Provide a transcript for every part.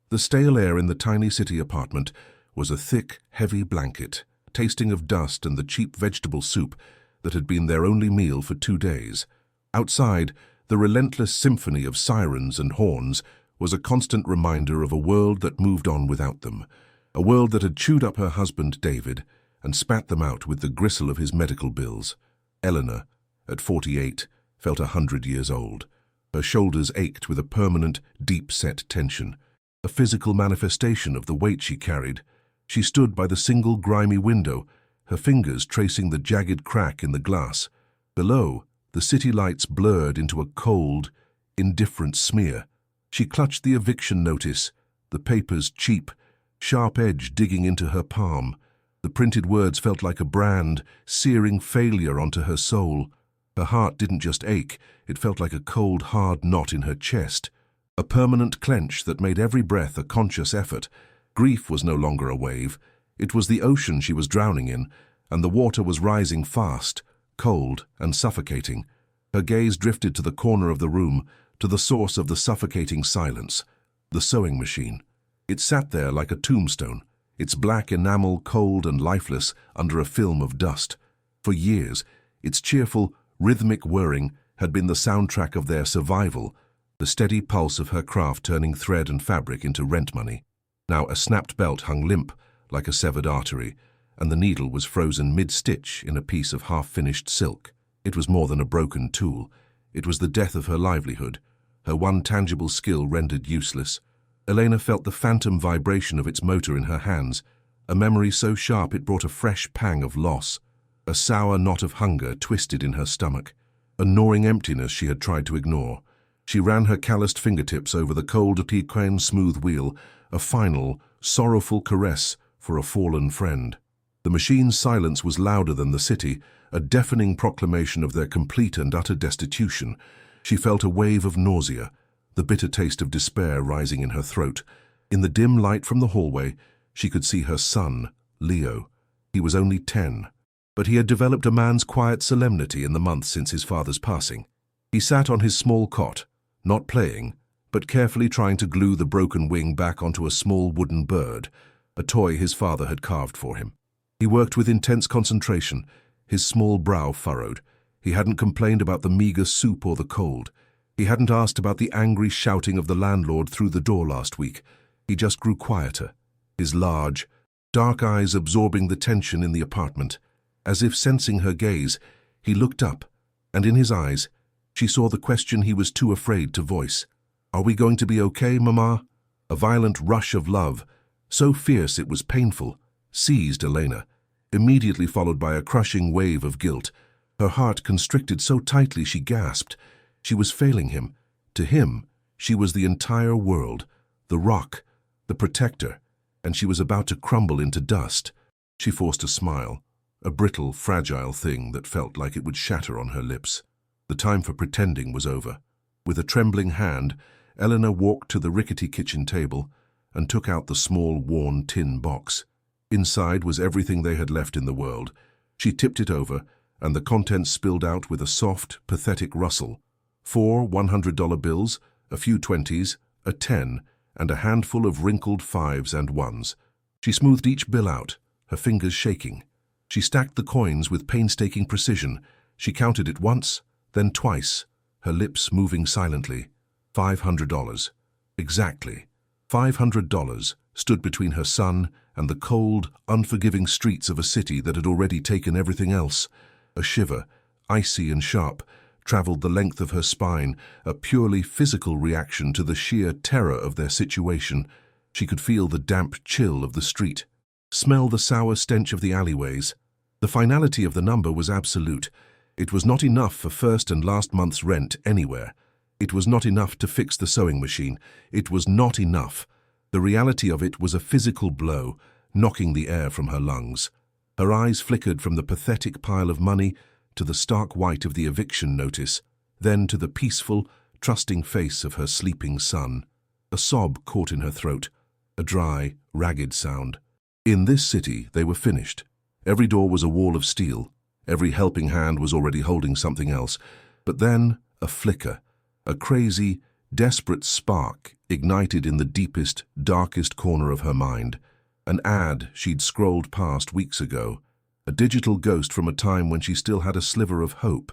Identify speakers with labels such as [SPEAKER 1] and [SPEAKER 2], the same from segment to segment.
[SPEAKER 1] The stale air in the tiny city apartment was a thick, heavy blanket, tasting of dust and the cheap vegetable soup that had been their only meal for 2 days. Outside, the relentless symphony of sirens and horns was a constant reminder of a world that moved on without them, a world that had chewed up her husband David and spat them out with the gristle of his medical bills. Eleanor, at 48, felt 100 years old. Her shoulders ached with a permanent, deep-set tension, a physical manifestation of the weight she carried. She stood by the single grimy window, her fingers tracing the jagged crack in the glass. Below, the city lights blurred into a cold, indifferent smear. She clutched the eviction notice, the paper's cheap, sharp edge digging into her palm. The printed words felt like a brand, searing failure onto her soul. Her heart didn't just ache, it felt like a cold, hard knot in her chest, a permanent clench that made every breath a conscious effort. Grief was no longer a wave. It was the ocean she was drowning in, and the water was rising fast, cold and suffocating. Her gaze drifted to the corner of the room, to the source of the suffocating silence, the sewing machine. It sat there like a tombstone, its black enamel cold and lifeless under a film of dust. For years, its cheerful, rhythmic whirring had been the soundtrack of their survival, the steady pulse of her craft turning thread and fabric into rent money. Now a snapped belt hung limp like a severed artery, and the needle was frozen mid-stitch in a piece of half-finished silk. It was more than a broken tool. It was the death of her livelihood, her one tangible skill rendered useless. Elena felt the phantom vibration of its motor in her hands, a memory so sharp it brought a fresh pang of loss. A sour knot of hunger twisted in her stomach, a gnawing emptiness she had tried to ignore. She ran her calloused fingertips over the cold Tiquan smooth wheel, a final, sorrowful caress for a fallen friend. The machine's silence was louder than the city, a deafening proclamation of their complete and utter destitution. She felt a wave of nausea, the bitter taste of despair rising in her throat. In the dim light from the hallway, she could see her son, Leo. He was only 10, but he had developed a man's quiet solemnity in the months since his father's passing. He sat on his small cot, not playing, but carefully trying to glue the broken wing back onto a small wooden bird, a toy his father had carved for him. He worked with intense concentration, his small brow furrowed. He hadn't complained about the meager soup or the cold. He hadn't asked about the angry shouting of the landlord through the door last week. He just grew quieter, his large, dark eyes absorbing the tension in the apartment. As if sensing her gaze, he looked up, and in his eyes, she saw the question he was too afraid to voice. "Are we going to be okay, Mama?" A violent rush of love, so fierce it was painful, seized Elena, immediately followed by a crushing wave of guilt. Her heart constricted so tightly she gasped. She was failing him. To him, she was the entire world, the rock, the protector, and she was about to crumble into dust. She forced a smile, a brittle, fragile thing that felt like it would shatter on her lips. The time for pretending was over. With a trembling hand, Eleanor walked to the rickety kitchen table and took out the small, worn tin box. Inside was everything they had left in the world. She tipped it over, and the contents spilled out with a soft, pathetic rustle. 4 $100 bills, a few 20s, a 10, and a handful of wrinkled 5s and 1s. She smoothed each bill out, her fingers shaking. She stacked the coins with painstaking precision. She counted it once, then twice, her lips moving silently. $500. Exactly. $500 stood between her son and the cold, unforgiving streets of a city that had already taken everything else. A shiver, icy and sharp, traveled the length of her spine, a purely physical reaction to the sheer terror of their situation. She could feel the damp chill of the street, smell the sour stench of the alleyways. The finality of the number was absolute. It was not enough for first and last month's rent anywhere. It was not enough to fix the sewing machine. It was not enough. The reality of it was a physical blow, knocking the air from her lungs. Her eyes flickered from the pathetic pile of money to the stark white of the eviction notice, then to the peaceful, trusting face of her sleeping son. A sob caught in her throat, a dry, ragged sound. In this city, they were finished. Every door was a wall of steel. Every helping hand was already holding something else. But then, a flicker, a crazy, desperate spark ignited in the deepest, darkest corner of her mind. An ad she'd scrolled past weeks ago. A digital ghost from a time when she still had a sliver of hope.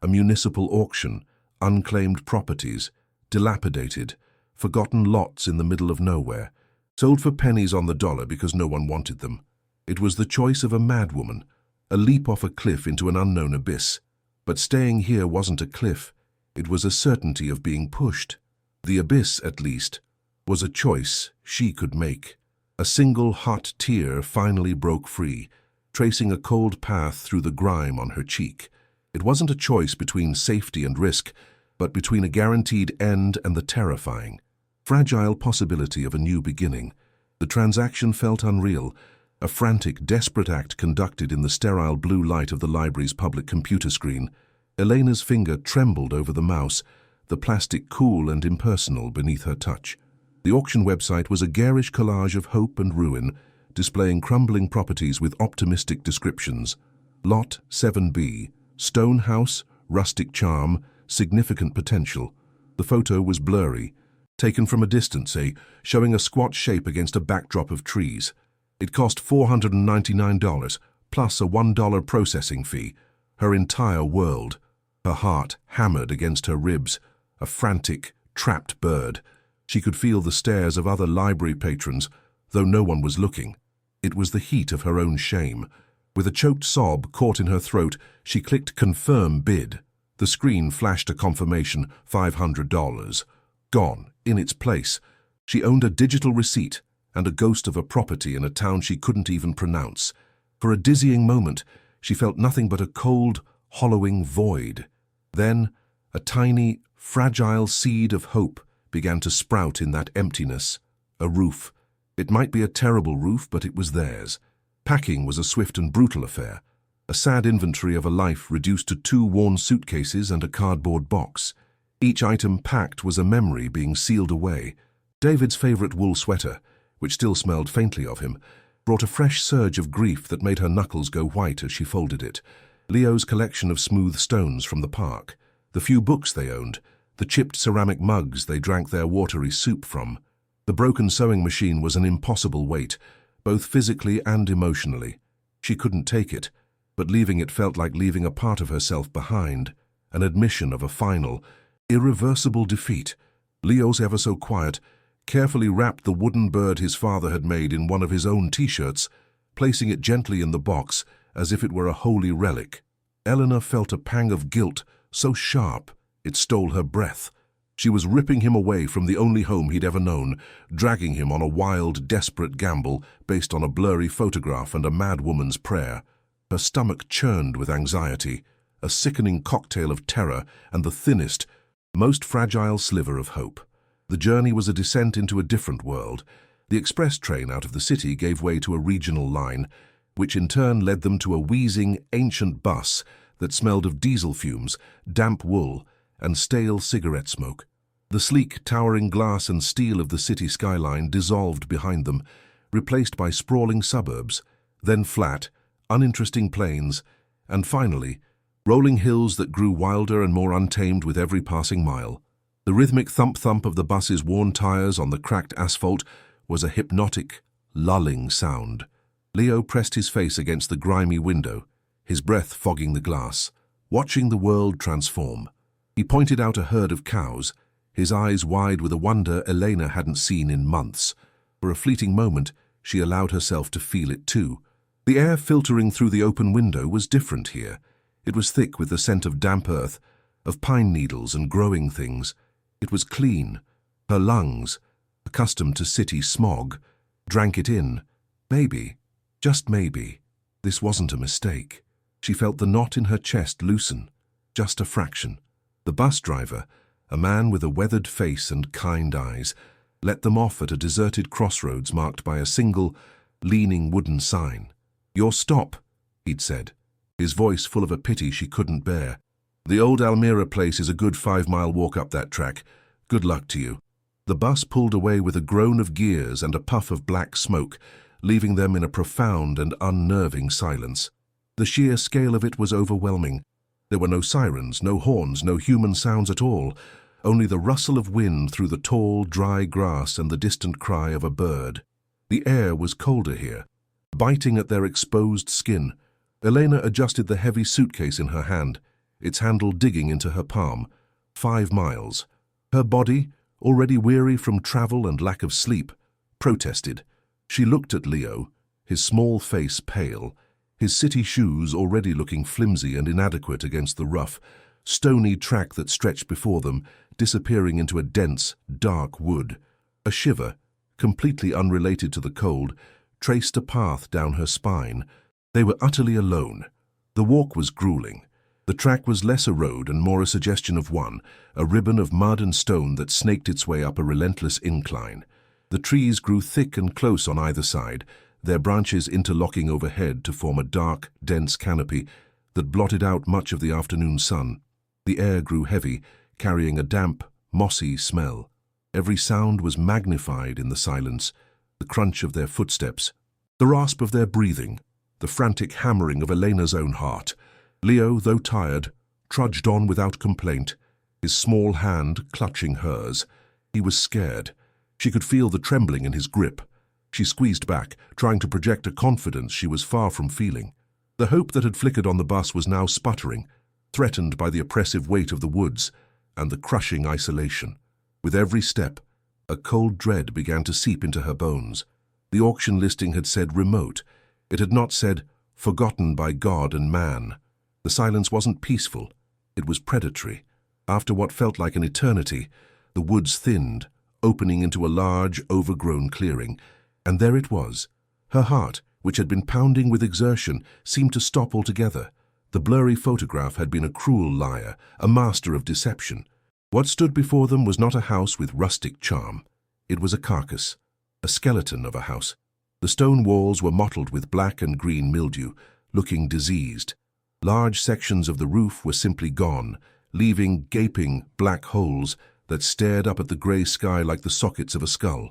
[SPEAKER 1] A municipal auction, unclaimed properties, dilapidated, forgotten lots in the middle of nowhere, sold for pennies on the dollar because no one wanted them. It was the choice of a madwoman, a leap off a cliff into an unknown abyss. But staying here wasn't a cliff. It was a certainty of being pushed. The abyss, at least, was a choice she could make. A single hot tear finally broke free, tracing a cold path through the grime on her cheek. It wasn't a choice between safety and risk, but between a guaranteed end and the terrifying, fragile possibility of a new beginning. The transaction felt unreal, a frantic, desperate act conducted in the sterile blue light of the library's public computer screen. Elena's finger trembled over the mouse, the plastic cool and impersonal beneath her touch. The auction website was a garish collage of hope and ruin, displaying crumbling properties with optimistic descriptions. Lot 7B, stone house, rustic charm, significant potential. The photo was blurry, taken from a distance, showing a squat shape against a backdrop of trees. It cost $499, plus a $1 processing fee. Her entire world. Her heart hammered against her ribs, a frantic, trapped bird. She could feel the stares of other library patrons, though no one was looking. It was the heat of her own shame. With a choked sob caught in her throat, she clicked Confirm Bid. The screen flashed a confirmation, $500. Gone, in its place. She owned a digital receipt and a ghost of a property in a town she couldn't even pronounce. For a dizzying moment, she felt nothing but a cold, hollowing void. Then, a tiny, fragile seed of hope began to sprout in that emptiness. A roof. It might be a terrible roof, but it was theirs. Packing was a swift and brutal affair. A sad inventory of a life reduced to 2 worn suitcases and a cardboard box. Each item packed was a memory being sealed away. David's favorite wool sweater, which still smelled faintly of him, brought a fresh surge of grief that made her knuckles go white as she folded it. Leo's collection of smooth stones from the park, the few books they owned, the chipped ceramic mugs they drank their watery soup from. The broken sewing machine was an impossible weight, both physically and emotionally. She couldn't take it, but leaving it felt like leaving a part of herself behind, an admission of a final, irreversible defeat. Leo's ever so quiet, carefully wrapped the wooden bird his father had made in one of his own t-shirts, placing it gently in the box as if it were a holy relic. Eleanor felt a pang of guilt, so sharp it stole her breath. She was ripping him away from the only home he'd ever known, dragging him on a wild, desperate gamble based on a blurry photograph and a mad woman's prayer. Her stomach churned with anxiety, a sickening cocktail of terror and the thinnest, most fragile sliver of hope. The journey was a descent into a different world. The express train out of the city gave way to a regional line, which in turn led them to a wheezing, ancient bus that smelled of diesel fumes, damp wool, and stale cigarette smoke. The sleek, towering glass and steel of the city skyline dissolved behind them, replaced by sprawling suburbs, then flat, uninteresting plains, and finally, rolling hills that grew wilder and more untamed with every passing mile. The rhythmic thump-thump of the bus's worn tires on the cracked asphalt was a hypnotic, lulling sound. Leo pressed his face against the grimy window, his breath fogging the glass, watching the world transform. He pointed out a herd of cows, his eyes wide with a wonder Elena hadn't seen in months. For a fleeting moment, she allowed herself to feel it too. The air filtering through the open window was different here. It was thick with the scent of damp earth, of pine needles and growing things. It was clean. Her lungs, accustomed to city smog, drank it in. Maybe, just maybe, this wasn't a mistake. She felt the knot in her chest loosen, just a fraction. The bus driver, a man with a weathered face and kind eyes, let them off at a deserted crossroads marked by a single, leaning wooden sign. "Your stop," he'd said, his voice full of a pity she couldn't bear. "The old Almira place is a good 5-mile walk up that track. Good luck to you." The bus pulled away with a groan of gears and a puff of black smoke, leaving them in a profound and unnerving silence. The sheer scale of it was overwhelming. There were no sirens, no horns, no human sounds at all. only the rustle of wind through the tall, dry grass and the distant cry of a bird. The air was colder here, biting at their exposed skin. Elena adjusted the heavy suitcase in her hand, its handle digging into her palm. 5 miles. Her body, already weary from travel and lack of sleep, protested. She looked at Leo, his small face pale, his city shoes already looking flimsy and inadequate against the rough, stony track that stretched before them, disappearing into a dense, dark wood. A shiver, completely unrelated to the cold, traced a path down her spine. They were utterly alone. The walk was grueling. The track was less a road and more a suggestion of one, a ribbon of mud and stone that snaked its way up a relentless incline. The trees grew thick and close on either side, their branches interlocking overhead to form a dark, dense canopy that blotted out much of the afternoon sun. The air grew heavy, carrying a damp, mossy smell. Every sound was magnified in the silence, the crunch of their footsteps, the rasp of their breathing, the frantic hammering of Elena's own heart. Leo, though tired, trudged on without complaint, his small hand clutching hers. He was scared. She could feel the trembling in his grip. She squeezed back, trying to project a confidence she was far from feeling. The hope that had flickered on the bus was now sputtering, threatened by the oppressive weight of the woods and the crushing isolation. With every step, a cold dread began to seep into her bones. The auction listing had said remote. It had not said forgotten by God and man. The silence wasn't peaceful. It was predatory. After what felt like an eternity, the woods thinned, opening into a large, overgrown clearing. And there it was. Her heart, which had been pounding with exertion, seemed to stop altogether. The blurry photograph had been a cruel liar, a master of deception. What stood before them was not a house with rustic charm. It was a carcass, a skeleton of a house. The stone walls were mottled with black and green mildew, looking diseased. Large sections of the roof were simply gone, leaving gaping black holes that stared up at the grey sky like the sockets of a skull.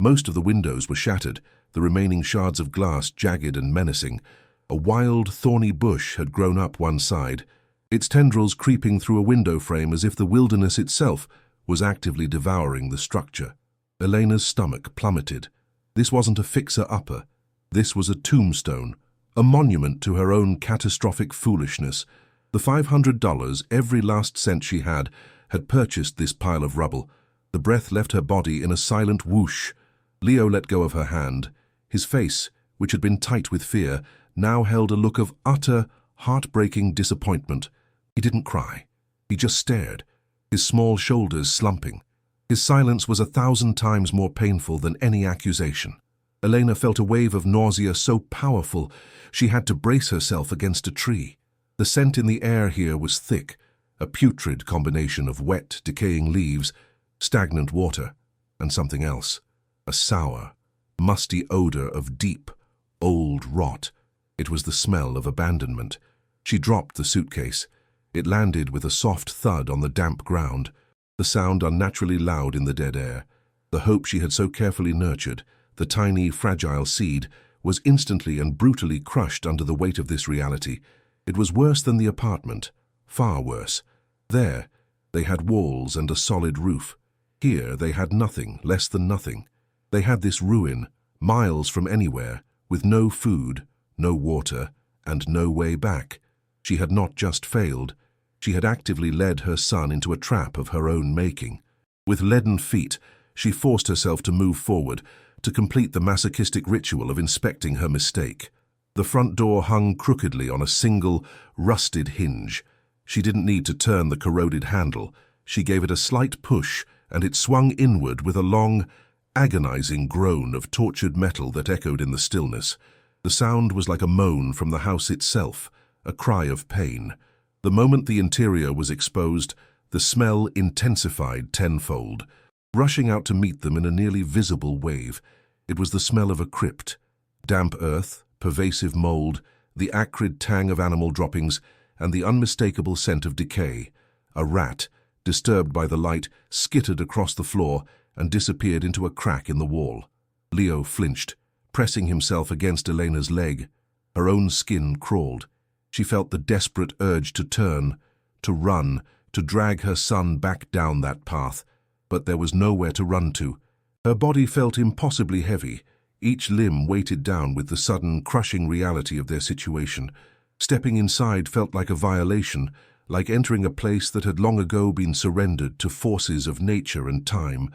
[SPEAKER 1] Most of the windows were shattered, the remaining shards of glass jagged and menacing. A wild, thorny bush had grown up one side, its tendrils creeping through a window frame as if the wilderness itself was actively devouring the structure. Elena's stomach plummeted. This wasn't a fixer-upper. This was a tombstone, a monument to her own catastrophic foolishness. The $500, every last cent she had purchased this pile of rubble. The breath left her body in a silent whoosh. Leo let go of her hand. His face, which had been tight with fear, now held a look of utter, heartbreaking disappointment. He didn't cry. He just stared, his small shoulders slumping. His silence was 1,000 times more painful than any accusation. Elena felt a wave of nausea so powerful she had to brace herself against a tree. The scent in the air here was thick, a putrid combination of wet, decaying leaves, stagnant water, and something else. A sour, musty odor of deep, old rot. It was the smell of abandonment. She dropped the suitcase. It landed with a soft thud on the damp ground, the sound unnaturally loud in the dead air. The hope she had so carefully nurtured, the tiny, fragile seed, was instantly and brutally crushed under the weight of this reality. It was worse than the apartment, far worse. There, they had walls and a solid roof. Here, they had nothing, less than nothing. They had this ruin, miles from anywhere, with no food, no water, and no way back. She had not just failed. She had actively led her son into a trap of her own making. With leaden feet, she forced herself to move forward, to complete the masochistic ritual of inspecting her mistake. The front door hung crookedly on a single, rusted hinge. She didn't need to turn the corroded handle. She gave it a slight push, and it swung inward with a long, agonizing groan of tortured metal that echoed in the stillness. The sound was like a moan from the house itself, a cry of pain. The moment the interior was exposed, the smell intensified tenfold, rushing out to meet them in a nearly visible wave. It was the smell of a crypt. Damp earth, pervasive mold, the acrid tang of animal droppings, and the unmistakable scent of decay. A rat, disturbed by the light, skittered across the floor and disappeared into a crack in the wall. Leo flinched, pressing himself against Elena's leg. Her own skin crawled. She felt the desperate urge to turn, to run, to drag her son back down that path, but there was nowhere to run to. Her body felt impossibly heavy, each limb weighted down with the sudden, crushing reality of their situation. Stepping inside felt like a violation, like entering a place that had long ago been surrendered to forces of nature and time.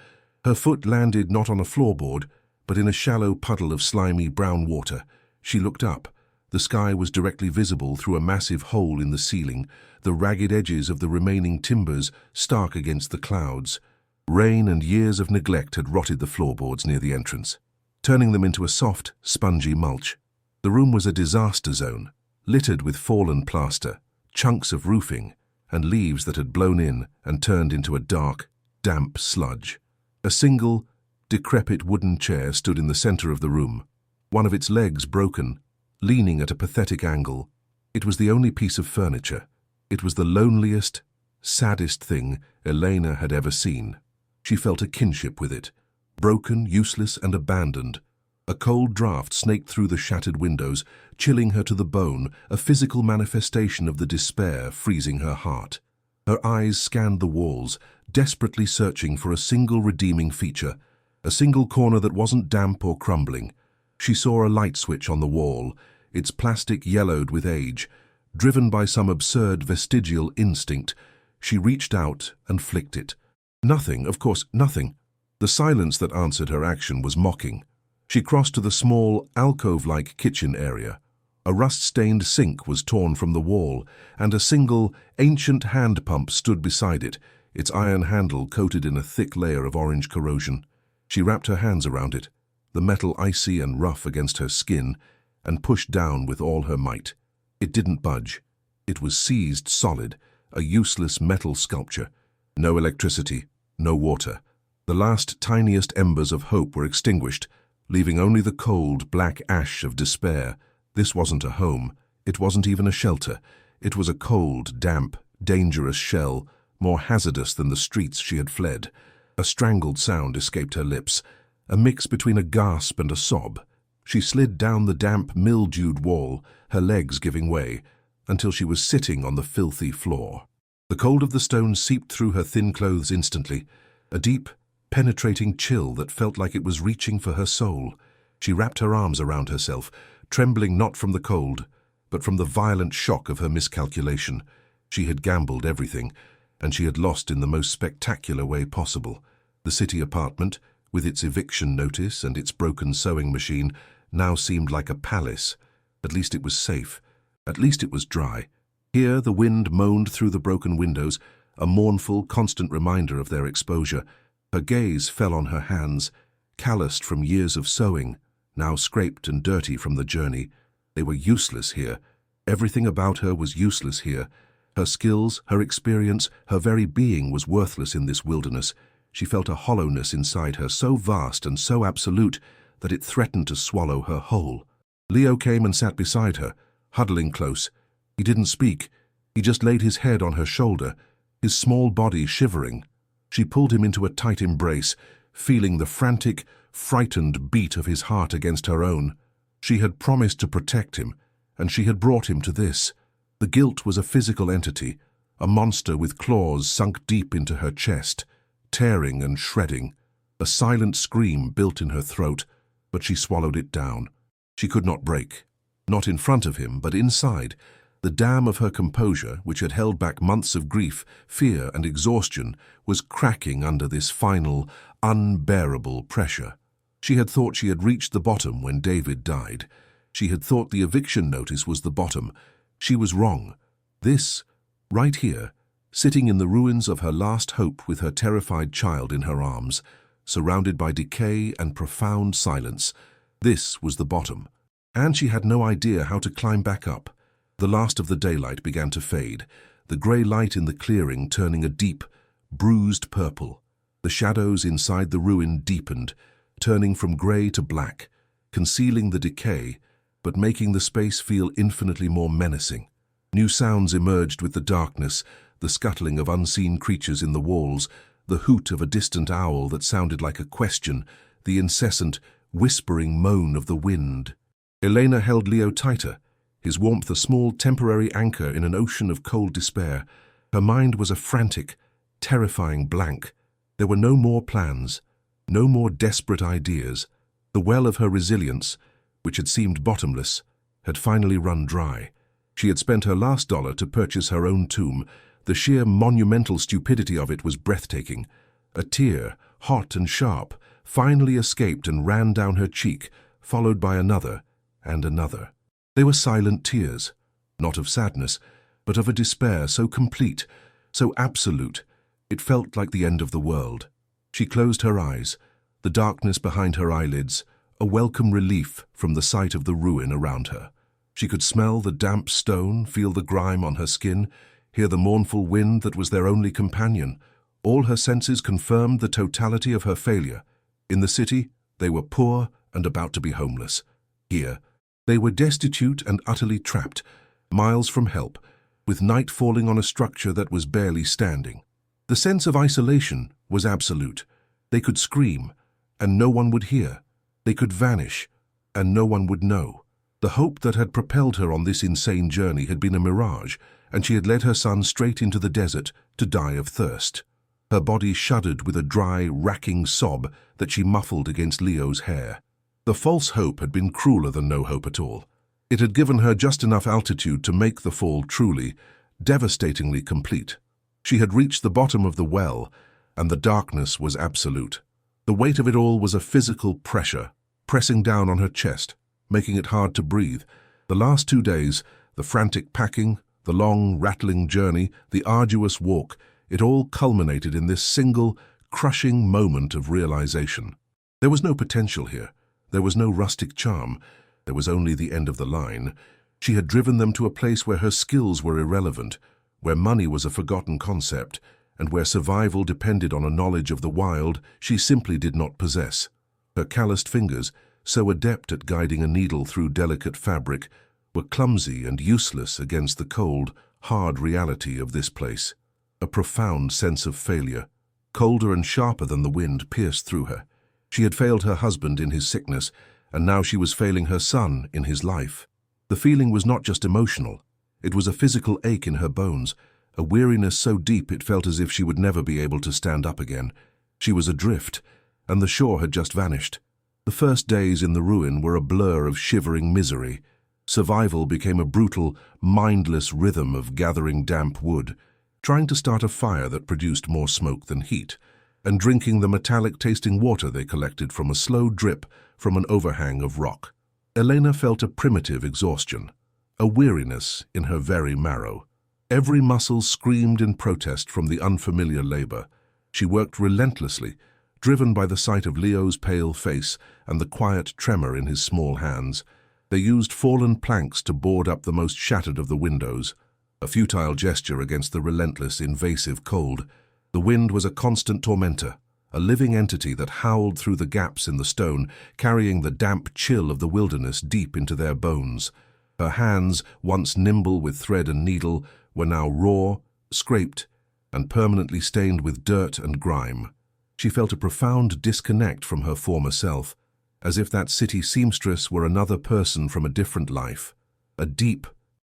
[SPEAKER 1] Her foot landed not on a floorboard, but in a shallow puddle of slimy brown water. She looked up. The sky was directly visible through a massive hole in the ceiling, the ragged edges of the remaining timbers stark against the clouds. Rain and years of neglect had rotted the floorboards near the entrance, turning them into a soft, spongy mulch. The room was a disaster zone, littered with fallen plaster, chunks of roofing, and leaves that had blown in and turned into a dark, damp sludge. A single, decrepit wooden chair stood in the center of the room, one of its legs broken, leaning at a pathetic angle. It was the only piece of furniture. It was the loneliest, saddest thing Elena had ever seen. She felt a kinship with it, broken, useless, and abandoned. A cold draft snaked through the shattered windows, chilling her to the bone, a physical manifestation of the despair freezing her heart. Her eyes scanned the walls, desperately searching for a single redeeming feature, a single corner that wasn't damp or crumbling. She saw a light switch on the wall, its plastic yellowed with age. Driven by some absurd vestigial instinct, she reached out and flicked it. Nothing, of course, nothing. The silence that answered her action was mocking. She crossed to the small, alcove-like kitchen area. A rust-stained sink was torn from the wall, and a single, ancient hand pump stood beside it, its iron handle coated in a thick layer of orange corrosion. She wrapped her hands around it, the metal icy and rough against her skin, and pushed down with all her might. It didn't budge. It was seized solid, a useless metal sculpture. No electricity, no water. The last tiniest embers of hope were extinguished, leaving only the cold, black ash of despair. This wasn't a home. It wasn't even a shelter. It was a cold, damp, dangerous shell, more hazardous than the streets she had fled. A strangled sound escaped her lips, a mix between a gasp and a sob. She slid down the damp, mildewed wall, her legs giving way, until she was sitting on the filthy floor. The cold of the stone seeped through her thin clothes instantly, a deep, penetrating chill that felt like it was reaching for her soul. She wrapped her arms around herself, trembling not from the cold, but from the violent shock of her miscalculation. She had gambled everything, and she had lost in the most spectacular way possible. The city apartment, with its eviction notice and its broken sewing machine, now seemed like a palace. At least it was safe. At least it was dry. Here the wind moaned through the broken windows, a mournful, constant reminder of their exposure. Her gaze fell on her hands, calloused from years of sewing, now scraped and dirty from the journey. They were useless here. Everything about her was useless here. Her skills, her experience, her very being was worthless in this wilderness. She felt a hollowness inside her so vast and so absolute that it threatened to swallow her whole. Leo came and sat beside her, huddling close. He didn't speak. He just laid his head on her shoulder, his small body shivering. She pulled him into a tight embrace, feeling the frantic, frightened beat of his heart against her own. She had promised to protect him, and she had brought him to this. The guilt was a physical entity, a monster with claws sunk deep into her chest, tearing and shredding. A silent scream built in her throat, but she swallowed it down. She could not break. Not in front of him, but inside. The dam of her composure, which had held back months of grief, fear, and exhaustion, was cracking under this final, unbearable pressure. She had thought she had reached the bottom when David died. She had thought the eviction notice was the bottom. She was wrong. This, right here, sitting in the ruins of her last hope with her terrified child in her arms, surrounded by decay and profound silence, this was the bottom. And she had no idea how to climb back up. The last of the daylight began to fade, the grey light in the clearing turning a deep, bruised purple. The shadows inside the ruin deepened, turning from grey to black, concealing the decay, but making the space feel infinitely more menacing. New sounds emerged with the darkness, the scuttling of unseen creatures in the walls, the hoot of a distant owl that sounded like a question, the incessant, whispering moan of the wind. Elena held Leo tighter, his warmth a small temporary anchor in an ocean of cold despair. Her mind was a frantic, terrifying blank. There were no more plans, no more desperate ideas. The well of her resilience, which had seemed bottomless, had finally run dry. She had spent her last dollar to purchase her own tomb. The sheer monumental stupidity of it was breathtaking. A tear, hot and sharp, finally escaped and ran down her cheek, followed by another and another. They were silent tears, not of sadness, but of a despair so complete, so absolute, it felt like the end of the world. She closed her eyes, the darkness behind her eyelids, a welcome relief from the sight of the ruin around her. She could smell the damp stone, feel the grime on her skin, hear the mournful wind that was their only companion. All her senses confirmed the totality of her failure. In the city, they were poor and about to be homeless. Here, they were destitute and utterly trapped, miles from help, with night falling on a structure that was barely standing. The sense of isolation was absolute. They could scream, and no one would hear. They could vanish, and no one would know. The hope that had propelled her on this insane journey had been a mirage, and she had led her son straight into the desert to die of thirst. Her body shuddered with a dry, racking sob that she muffled against Leo's hair. The false hope had been crueler than no hope at all. It had given her just enough altitude to make the fall truly, devastatingly complete. She had reached the bottom of the well, and the darkness was absolute. The weight of it all was a physical pressure, pressing down on her chest, making it hard to breathe. The last 2 days, the frantic packing, the long, rattling journey, the arduous walk, it all culminated in this single, crushing moment of realization. There was no potential here. There was no rustic charm. There was only the end of the line. She had driven them to a place where her skills were irrelevant, where money was a forgotten concept, and where survival depended on a knowledge of the wild she simply did not possess. Her calloused fingers, so adept at guiding a needle through delicate fabric, were clumsy and useless against the cold, hard reality of this place. A profound sense of failure, colder and sharper than the wind, pierced through her. She had failed her husband in his sickness, and now she was failing her son in his life. The feeling was not just emotional. It was a physical ache in her bones, a weariness so deep it felt as if she would never be able to stand up again. She was adrift, and the shore had just vanished. The first days in the ruin were a blur of shivering misery. Survival became a brutal, mindless rhythm of gathering damp wood, trying to start a fire that produced more smoke than heat, and drinking the metallic-tasting water they collected from a slow drip from an overhang of rock. Elena felt a primitive exhaustion, a weariness in her very marrow. Every muscle screamed in protest from the unfamiliar labor. She worked relentlessly, driven by the sight of Leo's pale face and the quiet tremor in his small hands. They used fallen planks to board up the most shattered of the windows, a futile gesture against the relentless, invasive cold. The wind was a constant tormentor, a living entity that howled through the gaps in the stone, carrying the damp chill of the wilderness deep into their bones. Her hands, once nimble with thread and needle, were now raw, scraped, and permanently stained with dirt and grime. She felt a profound disconnect from her former self, as if that city seamstress were another person from a different life. A deep,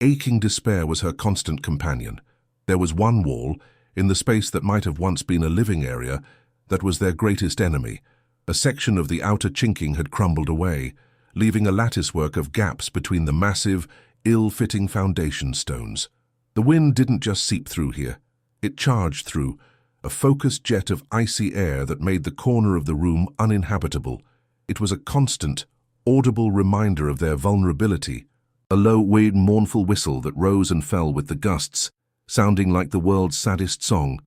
[SPEAKER 1] aching despair was her constant companion. There was one wall, in the space that might have once been a living area, that was their greatest enemy. A section of the outer chinking had crumbled away, leaving a latticework of gaps between the massive, ill-fitting foundation stones. The wind didn't just seep through here. It charged through, a focused jet of icy air that made the corner of the room uninhabitable. It was a constant, audible reminder of their vulnerability, a low, weird, mournful whistle that rose and fell with the gusts, sounding like the world's saddest song.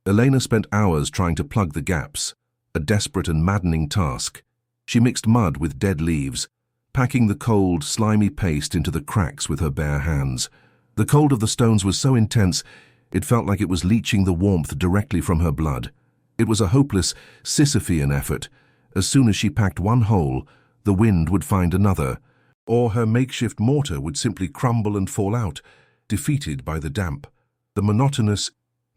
[SPEAKER 1] Elena spent hours trying to plug the gaps, a desperate and maddening task. She mixed mud with dead leaves, packing the cold, slimy paste into the cracks with her bare hands. The cold of the stones was so intense, it felt like it was leaching the warmth directly from her blood. It was a hopeless, Sisyphean effort. As soon as she packed one hole, the wind would find another, or her makeshift mortar would simply crumble and fall out, defeated by the damp. The monotonous,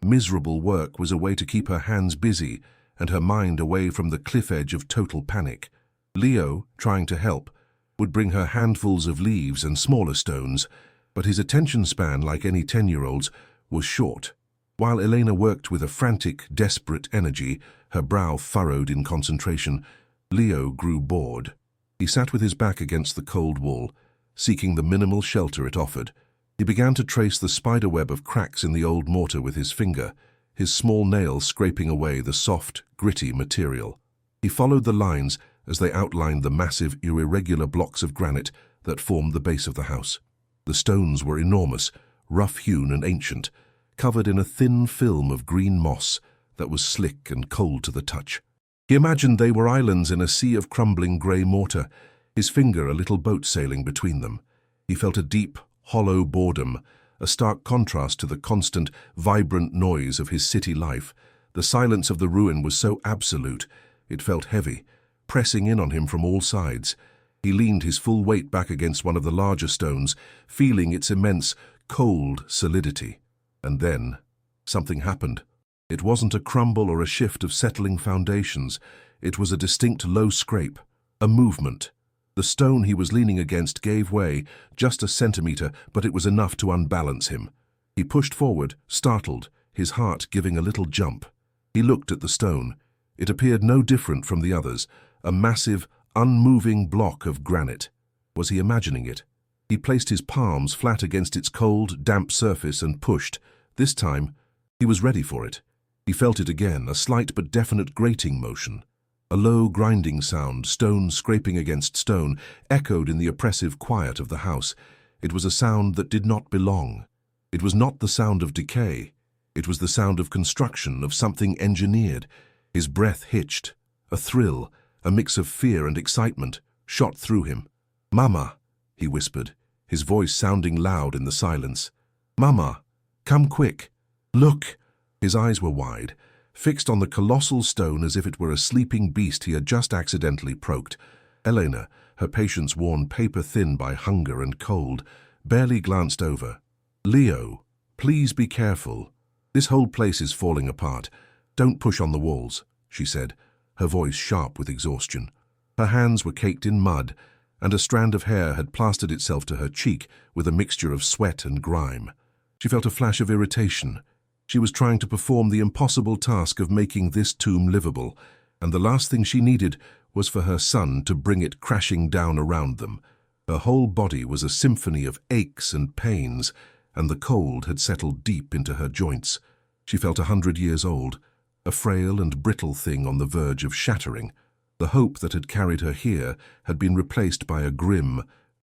[SPEAKER 1] miserable work was a way to keep her hands busy and her mind away from the cliff edge of total panic. Leo, trying to help, would bring her handfuls of leaves and smaller stones, but his attention span, like any 10-year-old's, was short. While Elena worked with a frantic, desperate energy, her brow furrowed in concentration, Leo grew bored. He sat with his back against the cold wall, seeking the minimal shelter it offered. He began to trace the spiderweb of cracks in the old mortar with his finger, his small nail scraping away the soft, gritty material. He followed the lines as they outlined the massive, irregular blocks of granite that formed the base of the house. The stones were enormous, rough-hewn and ancient, covered in a thin film of green moss that was slick and cold to the touch. He imagined they were islands in a sea of crumbling grey mortar, his finger a little boat sailing between them. He felt a deep, hollow boredom, a stark contrast to the constant, vibrant noise of his city life. The silence of the ruin was so absolute, it felt heavy, pressing in on him from all sides. He leaned his full weight back against one of the larger stones, feeling its immense, cold solidity. And then, something happened. It wasn't a crumble or a shift of settling foundations. It was a distinct low scrape, a movement. The stone he was leaning against gave way, just a centimeter, but it was enough to unbalance him. He pushed forward, startled, his heart giving a little jump. He looked at the stone. It appeared no different from the others, a massive, unmoving block of granite. Was he imagining it? He placed his palms flat against its cold, damp surface and pushed. This time, he was ready for it. He felt it again, a slight but definite grating motion. A low grinding sound, stone scraping against stone, echoed in the oppressive quiet of the house. It was a sound that did not belong. It was not the sound of decay. It was the sound of construction, of something engineered. His breath hitched. A thrill, a mix of fear and excitement, shot through him. "Mama," he whispered, his voice sounding loud in the silence. "Mama, come quick. Look!" His eyes were wide, fixed on the colossal stone as if it were a sleeping beast he had just accidentally poked. Elena, her patience worn paper-thin by hunger and cold, barely glanced over. "Leo, please be careful. This whole place is falling apart. Don't push on the walls," she said, her voice sharp with exhaustion. Her hands were caked in mud, and a strand of hair had plastered itself to her cheek with a mixture of sweat and grime. She felt a flash of irritation. She was trying to perform the impossible task of making this tomb livable, and the last thing she needed was for her son to bring it crashing down around them. Her whole body was a symphony of aches and pains, and the cold had settled deep into her joints. She felt 100 years old, a frail and brittle thing on the verge of shattering. The hope that had carried her here had been replaced by a grim,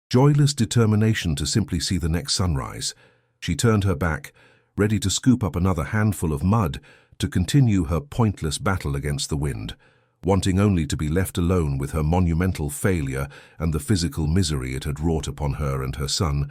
[SPEAKER 1] joyless determination to simply see the next sunrise. She turned her back, ready to scoop up another handful of mud to continue her pointless battle against the wind, wanting only to be left alone with her monumental failure and the physical misery it had wrought upon her and her son,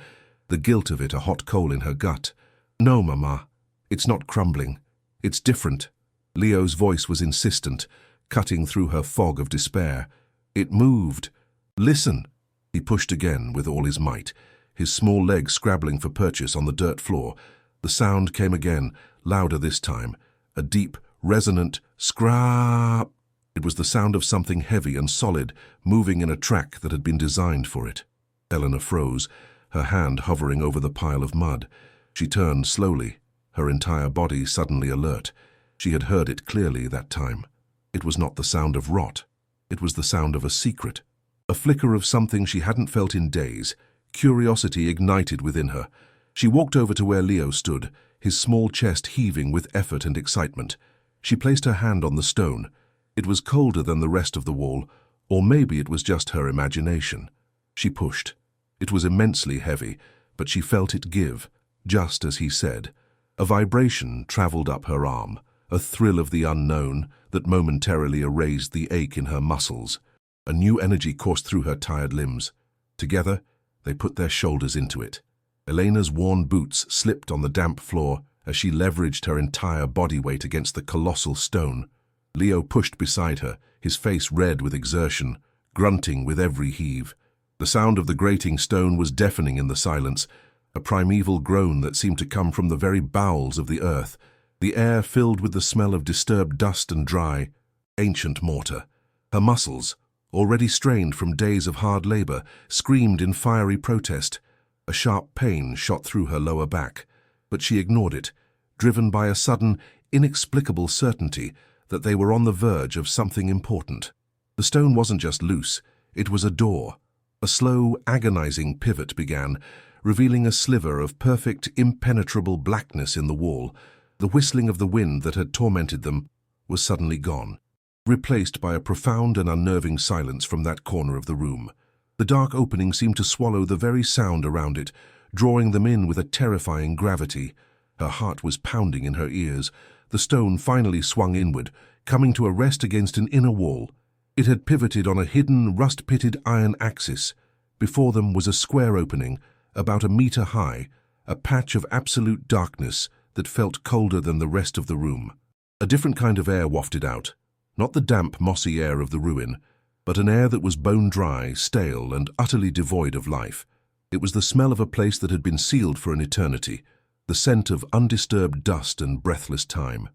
[SPEAKER 1] the guilt of it a hot coal in her gut. "No, Mama, it's not crumbling. It's different." Leo's voice was insistent, cutting through her fog of despair. "It moved. Listen." He pushed again with all his might, his small legs scrabbling for purchase on the dirt floor. The sound came again, louder this time, a deep, resonant scrap. It was the sound of something heavy and solid, moving in a track that had been designed for it. Elena froze, her hand hovering over the pile of mud. She turned slowly, her entire body suddenly alert. She had heard it clearly that time. It was not the sound of rot. It was the sound of a secret, a flicker of something she hadn't felt in days. Curiosity ignited within her. She walked over to where Leo stood, his small chest heaving with effort and excitement. She placed her hand on the stone. It was colder than the rest of the wall, or maybe it was just her imagination. She pushed. It was immensely heavy, but she felt it give, just as he said. A vibration traveled up her arm, a thrill of the unknown that momentarily erased the ache in her muscles. A new energy coursed through her tired limbs. Together, they put their shoulders into it. Elena's worn boots slipped on the damp floor as she leveraged her entire body weight against the colossal stone. Leo pushed beside her, his face red with exertion, grunting with every heave. The sound of the grating stone was deafening in the silence, a primeval groan that seemed to come from the very bowels of the earth, the air filled with the smell of disturbed dust and dry, ancient mortar. Her muscles, already strained from days of hard labor, screamed in fiery protest. A sharp pain shot through her lower back, but she ignored it, driven by a sudden, inexplicable certainty that they were on the verge of something important. The stone wasn't just loose, it was a door. A slow, agonizing pivot began, revealing a sliver of perfect, impenetrable blackness in the wall. The whistling of the wind that had tormented them was suddenly gone, replaced by a profound and unnerving silence from that corner of the room. The dark opening seemed to swallow the very sound around it, drawing them in with a terrifying gravity. Her heart was pounding in her ears. The stone finally swung inward, coming to a rest against an inner wall. It had pivoted on a hidden, rust-pitted iron axis. Before them was a square opening, about a meter high, a patch of absolute darkness that felt colder than the rest of the room. A different kind of air wafted out, not the damp, mossy air of the ruin, but an air that was bone-dry, stale, and utterly devoid of life. It was the smell of a place that had been sealed for an eternity, the scent of undisturbed dust and breathless time.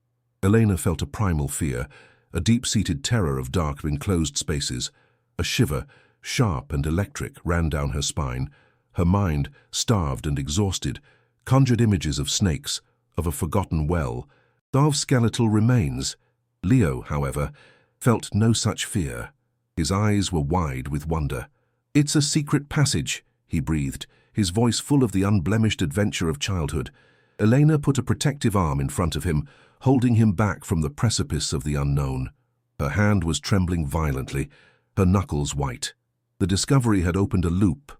[SPEAKER 1] Elena felt a primal fear, a deep-seated terror of dark, enclosed spaces. A shiver, sharp and electric, ran down her spine. Her mind, starved and exhausted, conjured images of snakes, of a forgotten well, of skeletal remains. Leo, however, felt no such fear. His eyes were wide with wonder. "It's a secret passage," he breathed, his voice full of the unblemished adventure of childhood. Elena put a protective arm in front of him, holding him back from the precipice of the unknown. Her hand was trembling violently, her knuckles white. The discovery had opened a loop,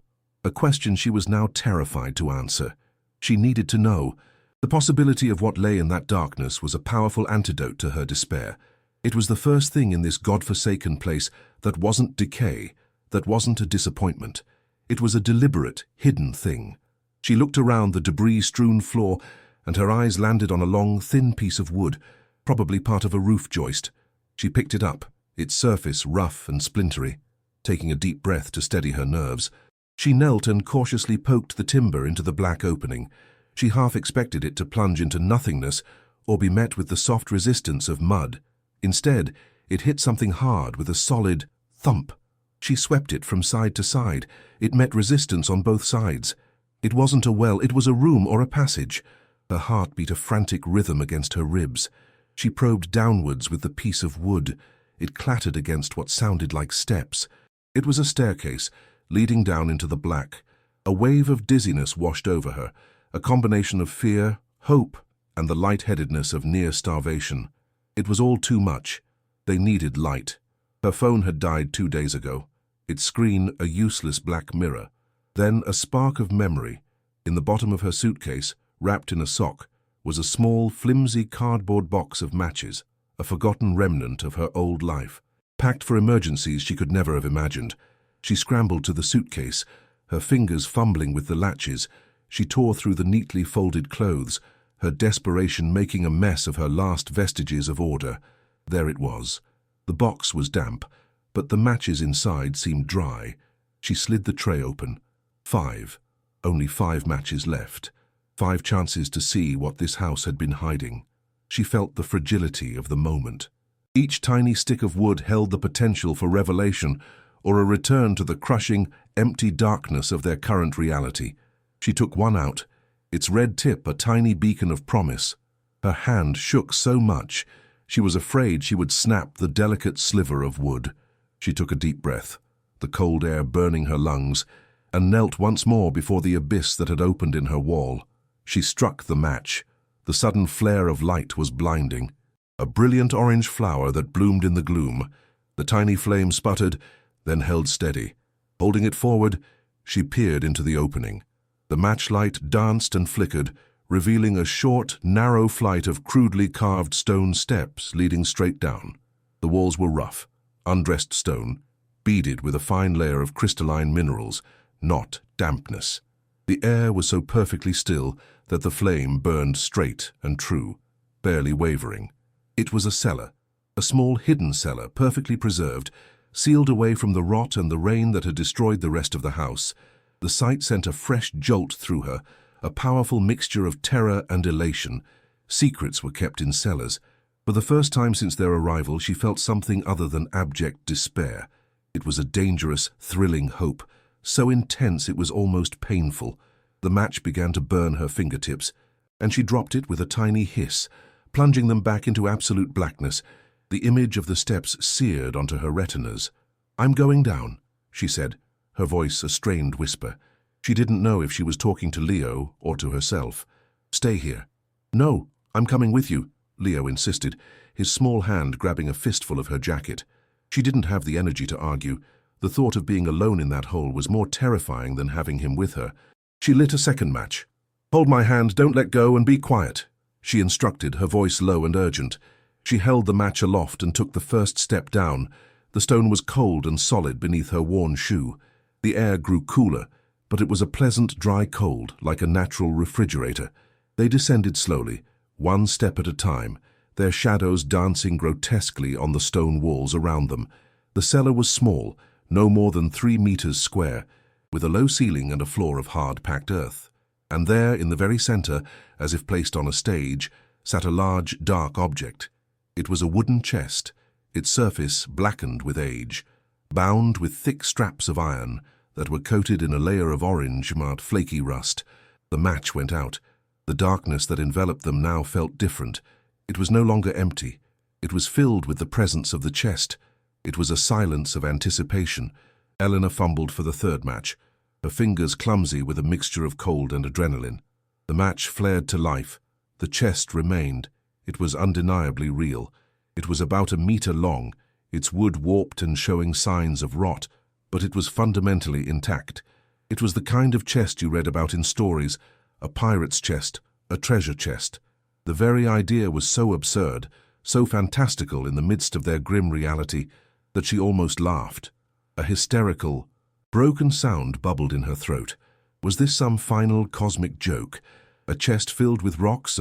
[SPEAKER 1] a question she was now terrified to answer. She needed to know. The possibility of what lay in that darkness was a powerful antidote to her despair. It was the first thing in this God-forsaken place that wasn't decay, that wasn't a disappointment. It was a deliberate, hidden thing. She looked around the debris-strewn floor, and her eyes landed on a long, thin piece of wood, probably part of a roof joist. She picked it up, its surface rough and splintery. Taking a deep breath to steady her nerves, she knelt and cautiously poked the timber into the black opening. She half expected it to plunge into nothingness or be met with the soft resistance of mud. Instead, it hit something hard with a solid thump. She swept it from side to side. It met resistance on both sides. It wasn't a well, it was a room or a passage. Her heart beat a frantic rhythm against her ribs. She probed downwards with the piece of wood. It clattered against what sounded like steps. It was a staircase, leading down into the black. A wave of dizziness washed over her, a combination of fear, hope, and the lightheadedness of near starvation. It was all too much. They needed light. Her phone had died 2 days ago, its screen a useless black mirror. Then a spark of memory. In the bottom of her suitcase, wrapped in a sock, was a small, flimsy cardboard box of matches, a forgotten remnant of her old life, packed for emergencies she could never have imagined. She scrambled to the suitcase, her fingers fumbling with the latches. She tore through the neatly folded clothes, her desperation making a mess of her last vestiges of order. There it was. The box was damp, but the matches inside seemed dry. She slid the tray open. 5. Only 5 matches left. 5 chances to see what this house had been hiding. She felt the fragility of the moment. Each tiny stick of wood held the potential for revelation or a return to the crushing, empty darkness of their current reality. She took one out, its red tip a tiny beacon of promise. Her hand shook so much, she was afraid she would snap the delicate sliver of wood. She took a deep breath, the cold air burning her lungs, and knelt once more before the abyss that had opened in her wall. She struck the match. The sudden flare of light was blinding. A brilliant orange flower that bloomed in the gloom. The tiny flame sputtered, then held steady. Holding it forward, she peered into the opening. The matchlight danced and flickered, revealing a short, narrow flight of crudely carved stone steps leading straight down. The walls were rough, undressed stone, beaded with a fine layer of crystalline minerals, not dampness. The air was so perfectly still that the flame burned straight and true, barely wavering. It was a cellar, a small hidden cellar, perfectly preserved, sealed away from the rot and the rain that had destroyed the rest of the house. The sight sent a fresh jolt through her, a powerful mixture of terror and elation. Secrets were kept in cellars. For the first time since their arrival, she felt something other than abject despair. It was a dangerous, thrilling hope, so intense it was almost painful. The match began to burn her fingertips. and she dropped it with a tiny hiss, plunging them back into absolute blackness. The image of the steps seared onto her retinas. "I'm going down," she said, her voice a strained whisper. She didn't know if she was talking to Leo or to herself. "Stay here." "No, I'm coming with you," Leo insisted, his small hand grabbing a fistful of her jacket. She didn't have the energy to argue. The thought of being alone in that hole was more terrifying than having him with her. She lit a second match. "Hold my hand, don't let go, and be quiet," she instructed, her voice low and urgent. She held the match aloft and took the first step down. The stone was cold and solid beneath her worn shoe. The air grew cooler, but it was a pleasant, dry cold, like a natural refrigerator. They descended slowly, one step at a time, their shadows dancing grotesquely on the stone walls around them. The cellar was small, no more than 3 meters square, with a low ceiling and a floor of hard-packed earth. And there, in the very center, as if placed on a stage, sat a large, dark object. It was a wooden chest, its surface blackened with age, bound with thick straps of iron that were coated in a layer of orange marked flaky rust. The match went out. The darkness that enveloped them now felt different. It was no longer empty. It was filled with the presence of the chest. It was a silence of anticipation. Eleanor fumbled for the third match, her fingers clumsy with a mixture of cold and adrenaline. The match flared to life. The chest remained. It was undeniably real. It was about 1 meter long, its wood warped and showing signs of rot, but it was fundamentally intact. It was the kind of chest you read about in stories, a pirate's chest, a treasure chest. The very idea was so absurd, so fantastical in the midst of their grim reality, that she almost laughed. A hysterical, broken sound bubbled in her throat. Was this some final cosmic joke? A chest filled with rocks,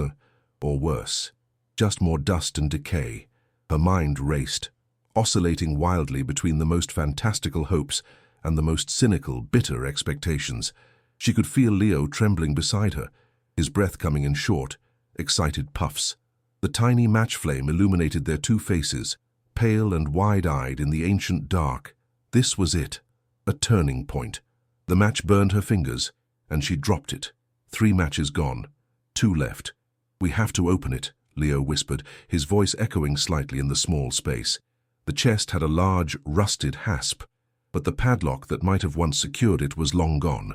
[SPEAKER 1] or worse, just more dust and decay? Her mind raced, oscillating wildly between the most fantastical hopes and the most cynical, bitter expectations. She could feel Leo trembling beside her, his breath coming in short, excited puffs. The tiny match flame illuminated their 2 faces, pale and wide-eyed in the ancient dark. This was it, a turning point. The match burned her fingers, and she dropped it. 3 matches gone, 2 left. "We have to open it," Leo whispered, his voice echoing slightly in the small space. The chest had a large, rusted hasp, but the padlock that might have once secured it was long gone.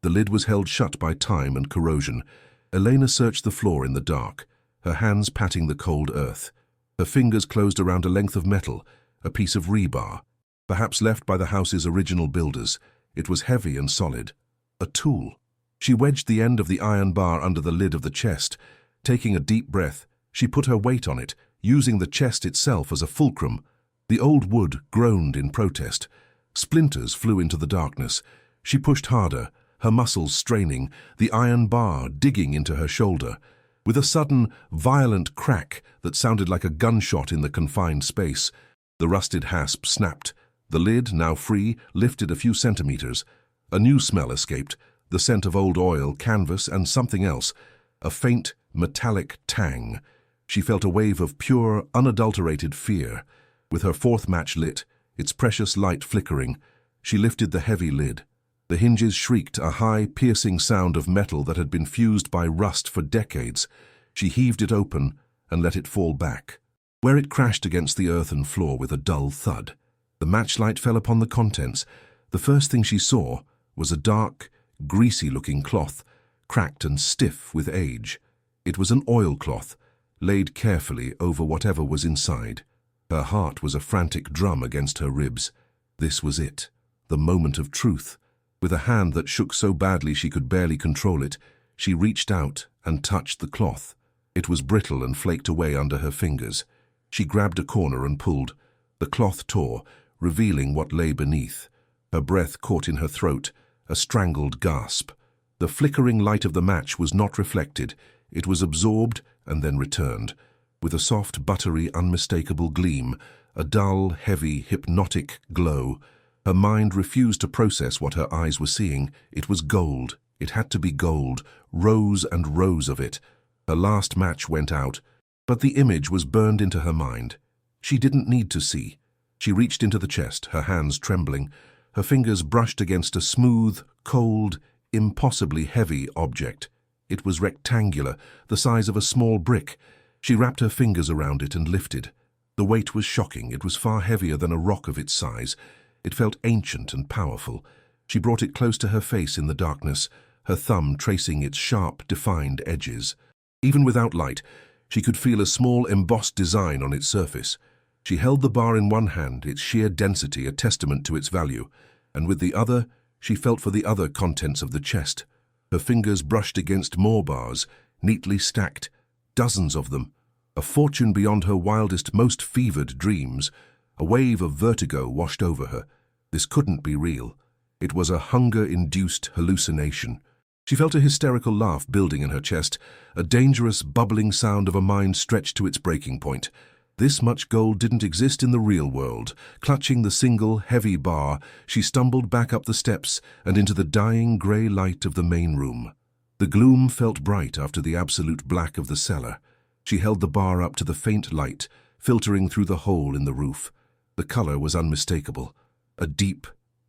[SPEAKER 1] The lid was held shut by time and corrosion. Elena searched the floor in the dark, her hands patting the cold earth. Her fingers closed around a length of metal, a piece of rebar, perhaps left by the house's original builders. It was heavy and solid. A tool. She wedged the end of the iron bar under the lid of the chest. Taking a deep breath, she put her weight on it, using the chest itself as a fulcrum. The old wood groaned in protest. Splinters flew into the darkness. She pushed harder, her muscles straining, the iron bar digging into her shoulder. With a sudden, violent crack that sounded like a gunshot in the confined space, the rusted hasp snapped. The lid, now free, lifted a few centimeters. A new smell escaped, the scent of old oil, canvas, and something else. A faint, metallic tang. She felt a wave of pure, unadulterated fear. With her 4th match lit, its precious light flickering, she lifted the heavy lid. The hinges shrieked, a high, piercing sound of metal that had been fused by rust for decades. She heaved it open and let it fall back, where it crashed against the earthen floor with a dull thud. The matchlight fell upon the contents. The first thing she saw was a dark, greasy-looking cloth, cracked and stiff with age. It was an oilcloth, laid carefully over whatever was inside. Her heart was a frantic drum against her ribs. This was it, the moment of truth. With a hand that shook so badly she could barely control it, she reached out and touched the cloth. It was brittle and flaked away under her fingers. She grabbed a corner and pulled. The cloth tore, revealing what lay beneath. Her breath caught in her throat, a strangled gasp. The flickering light of the match was not reflected. It was absorbed and then returned. With a soft, buttery, unmistakable gleam, a dull, heavy, hypnotic glow. Her mind refused to process what her eyes were seeing. It was gold. It had to be gold, rows and rows of it. Her last match went out, but the image was burned into her mind. She didn't need to see. She reached into the chest, her hands trembling. Her fingers brushed against a smooth, cold, impossibly heavy object. It was rectangular, the size of a small brick. She wrapped her fingers around it and lifted. The weight was shocking. It was far heavier than a rock of its size. It felt ancient and powerful. She brought it close to her face in the darkness, her thumb tracing its sharp, defined edges. Even without light, she could feel a small embossed design on its surface. She held the bar in one hand, its sheer density a testament to its value, and with the other, she felt for the other contents of the chest. Her fingers brushed against more bars, neatly stacked, dozens of them. A fortune beyond her wildest, most fevered dreams. A wave of vertigo washed over her. This couldn't be real. It was a hunger-induced hallucination. She felt a hysterical laugh building in her chest, a dangerous, bubbling sound of a mind stretched to its breaking point. This much gold didn't exist in the real world. Clutching the single, heavy bar, she stumbled back up the steps and into the dying grey light of the main room. The gloom felt bright after the absolute black of the cellar. She held the bar up to the faint light, filtering through the hole in the roof. The color was unmistakable. A deep,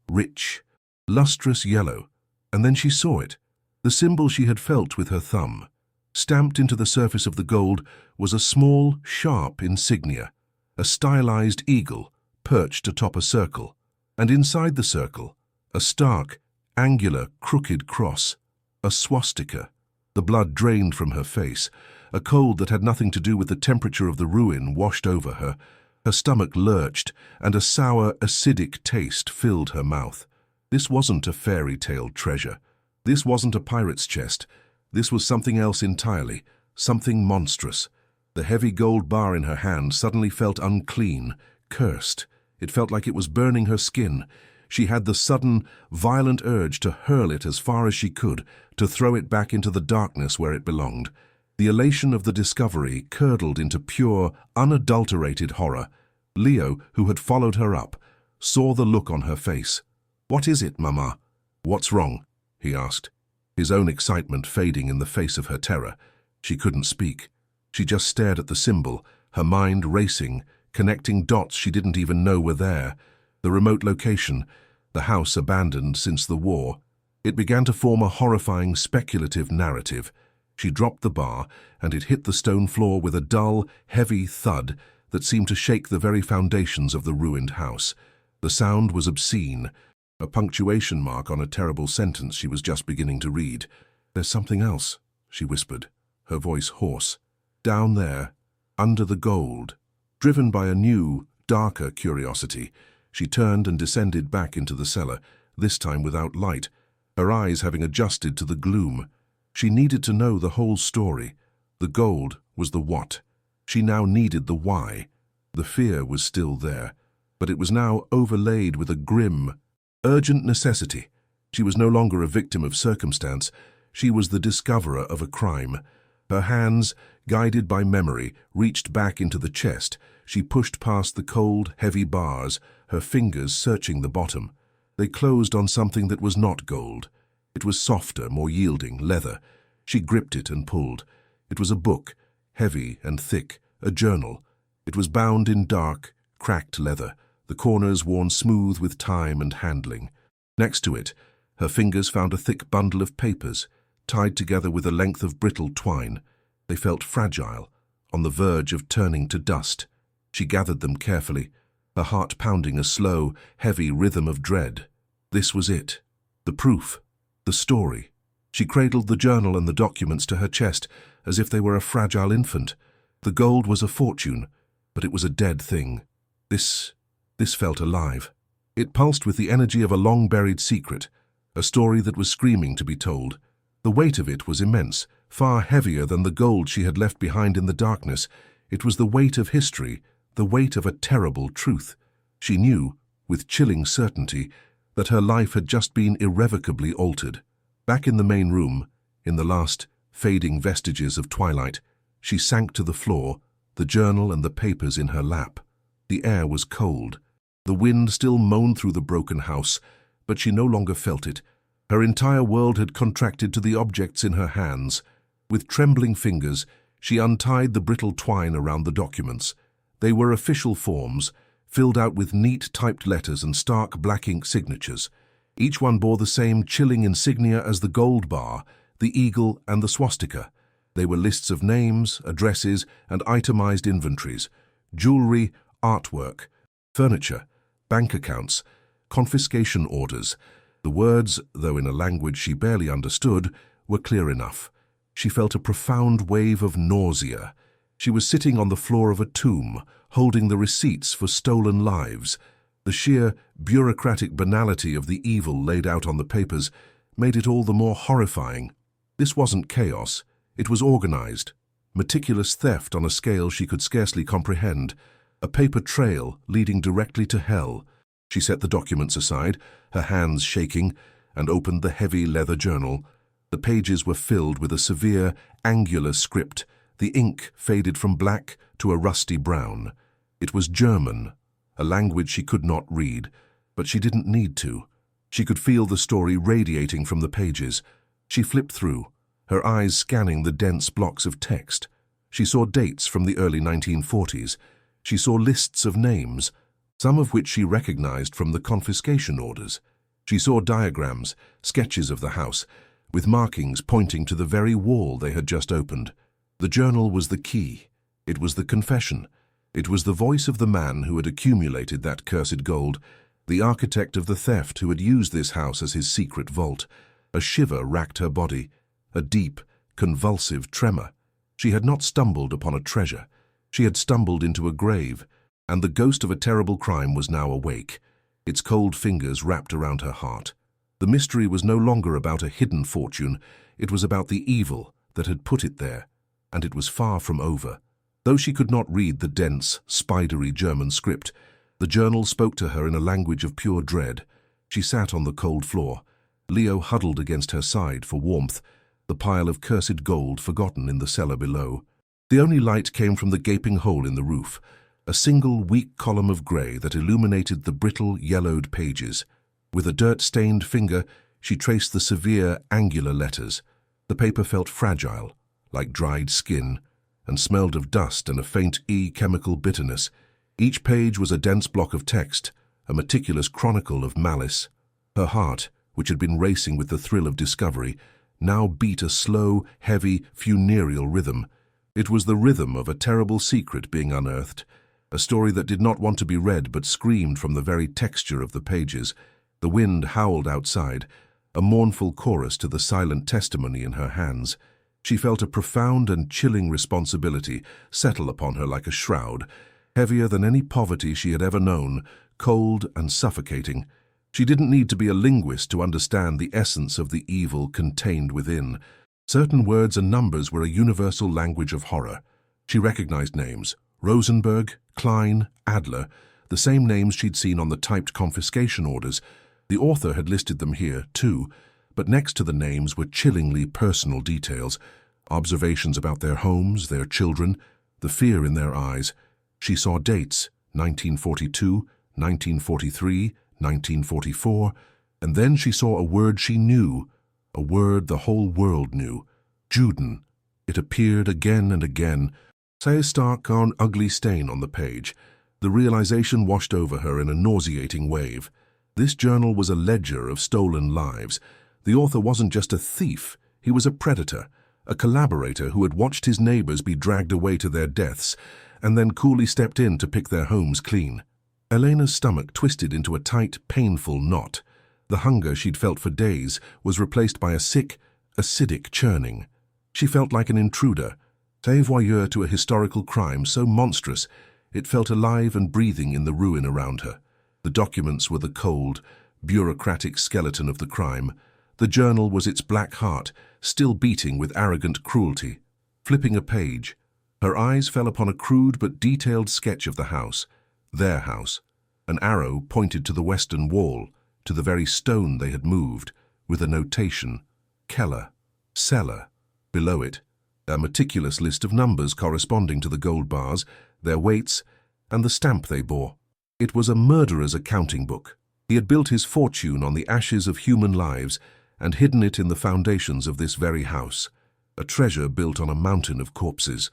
[SPEAKER 1] rich, lustrous yellow. And then she saw it. The symbol she had felt with her thumb. Stamped into the surface of the gold was a small, sharp insignia, a stylized eagle perched atop a circle, and inside the circle, a stark, angular, crooked cross, a swastika. The blood drained from her face. A cold that had nothing to do with the temperature of the ruin washed over her. Her stomach lurched, and a sour, acidic taste filled her mouth. This wasn't a fairy tale treasure. This wasn't a pirate's chest. This was something else entirely, something monstrous. The heavy gold bar in her hand suddenly felt unclean, cursed. It felt like it was burning her skin. She had the sudden, violent urge to hurl it as far as she could, to throw it back into the darkness where it belonged. The elation of the discovery curdled into pure, unadulterated horror. Leo, who had followed her up, saw the look on her face. "What is it, Mama?" "What's wrong?" he asked, his own excitement fading in the face of her terror. She couldn't speak. She just stared at the symbol, her mind racing, connecting dots she didn't even know were there. The remote location, the house abandoned since the war. It began to form a horrifying, speculative narrative. She dropped the bar, and it hit the stone floor with a dull, heavy thud that seemed to shake the very foundations of the ruined house. The sound was obscene, a punctuation mark on a terrible sentence she was just beginning to read. "There's something else," she whispered, her voice hoarse. "Down there, under the gold." Driven by a new, darker curiosity, she turned and descended back into the cellar, this time without light, her eyes having adjusted to the gloom. She needed to know the whole story. The gold was the what. She now needed the why. The fear was still there, but it was now overlaid with a grim, urgent necessity. She was no longer a victim of circumstance. She was the discoverer of a crime. Her hands, guided by memory, reached back into the chest. She pushed past the cold, heavy bars, her fingers searching the bottom. They closed on something that was not gold. It was softer, more yielding, leather. She gripped it and pulled. It was a book, heavy and thick, a journal. It was bound in dark, cracked leather, the corners worn smooth with time and handling. Next to it, her fingers found a thick bundle of papers, tied together with a length of brittle twine. They felt fragile, on the verge of turning to dust. She gathered them carefully, her heart pounding a slow, heavy rhythm of dread. This was it. The proof. The story. She cradled the journal and the documents to her chest as if they were a fragile infant. The gold was a fortune, but it was a dead thing. This felt alive. It pulsed with the energy of a long-buried secret, a story that was screaming to be told. The weight of it was immense, far heavier than the gold she had left behind in the darkness. It was the weight of history, the weight of a terrible truth. She knew, with chilling certainty, that her life had just been irrevocably altered. Back in the main room, in the last fading vestiges of twilight, she sank to the floor, the journal and the papers in her lap. The air was cold. The wind still moaned through the broken house, but she no longer felt it. Her entire world had contracted to the objects in her hands. With trembling fingers, she untied the brittle twine around the documents. They were official forms, filled out with neat typed letters and stark black ink signatures. Each one bore the same chilling insignia as the gold bar, the eagle and the swastika. They were lists of names, addresses, and itemized inventories, jewelry, artwork, furniture, bank accounts, confiscation orders. The words, though in a language she barely understood, were clear enough. She felt a profound wave of nausea. She was sitting on the floor of a tomb, holding the receipts for stolen lives. The sheer bureaucratic banality of the evil laid out on the papers made it all the more horrifying. This wasn't chaos. It was organized. Meticulous theft on a scale she could scarcely comprehend. A paper trail leading directly to hell. She set the documents aside, her hands shaking, and opened the heavy leather journal. The pages were filled with a severe, angular script. The ink faded from black to a rusty brown. It was German, a language she could not read, but she didn't need to. She could feel the story radiating from the pages. She flipped through, her eyes scanning the dense blocks of text. She saw dates from the early 1940s. She saw lists of names, some of which she recognized from the confiscation orders. She saw diagrams, sketches of the house, with markings pointing to the very wall they had just opened. The journal was the key. It was the confession. It was the voice of the man who had accumulated that cursed gold, the architect of the theft who had used this house as his secret vault. A shiver racked her body, a deep, convulsive tremor. She had not stumbled upon a treasure. She had stumbled into a grave, and the ghost of a terrible crime was now awake. Its cold fingers wrapped around her heart. The mystery was no longer about a hidden fortune. It was about the evil that had put it there, and it was far from over. Though she could not read the dense, spidery German script, the journal spoke to her in a language of pure dread. She sat on the cold floor, Leo huddled against her side for warmth, the pile of cursed gold forgotten in the cellar below. The only light came from the gaping hole in the roof, a single weak column of grey that illuminated the brittle, yellowed pages. With a dirt-stained finger, she traced the severe, angular letters. The paper felt fragile, like dried skin, and smelled of dust and a faint chemical bitterness. Each page was a dense block of text, a meticulous chronicle of malice. Her heart, which had been racing with the thrill of discovery, now beat a slow, heavy, funereal rhythm. It was the rhythm of a terrible secret being unearthed, a story that did not want to be read but screamed from the very texture of the pages. The wind howled outside, a mournful chorus to the silent testimony in her hands. She felt a profound and chilling responsibility settle upon her like a shroud, heavier than any poverty she had ever known, cold and suffocating. She didn't need to be a linguist to understand the essence of the evil contained within. Certain words and numbers were a universal language of horror. She recognized names: Rosenberg, Klein, Adler, the same names she'd seen on the typed confiscation orders. The author had listed them here, too, but next to the names were chillingly personal details, observations about their homes, their children, the fear in their eyes. She saw dates: 1942, 1943, 1944, and then she saw a word she knew, a word the whole world knew: Juden. It appeared again and again, a stark, ugly stain on the page. The realization washed over her in a nauseating wave. This journal was a ledger of stolen lives. The author wasn't just a thief, he was a predator, a collaborator who had watched his neighbors be dragged away to their deaths, and then coolly stepped in to pick their homes clean. Elena's stomach twisted into a tight, painful knot. The hunger she'd felt for days was replaced by a sick, acidic churning. She felt like an intruder, a voyeur to a historical crime so monstrous it felt alive and breathing in the ruin around her. The documents were the cold, bureaucratic skeleton of the crime. The journal was its black heart, still beating with arrogant cruelty. Flipping a page, her eyes fell upon a crude but detailed sketch of the house, their house. An arrow pointed to the western wall, to the very stone they had moved, with a notation: Keller, cellar. Below it, a meticulous list of numbers corresponding to the gold bars, their weights, and the stamp they bore. It was a murderer's accounting book. He had built his fortune on the ashes of human lives and hidden it in the foundations of this very house, a treasure built on a mountain of corpses.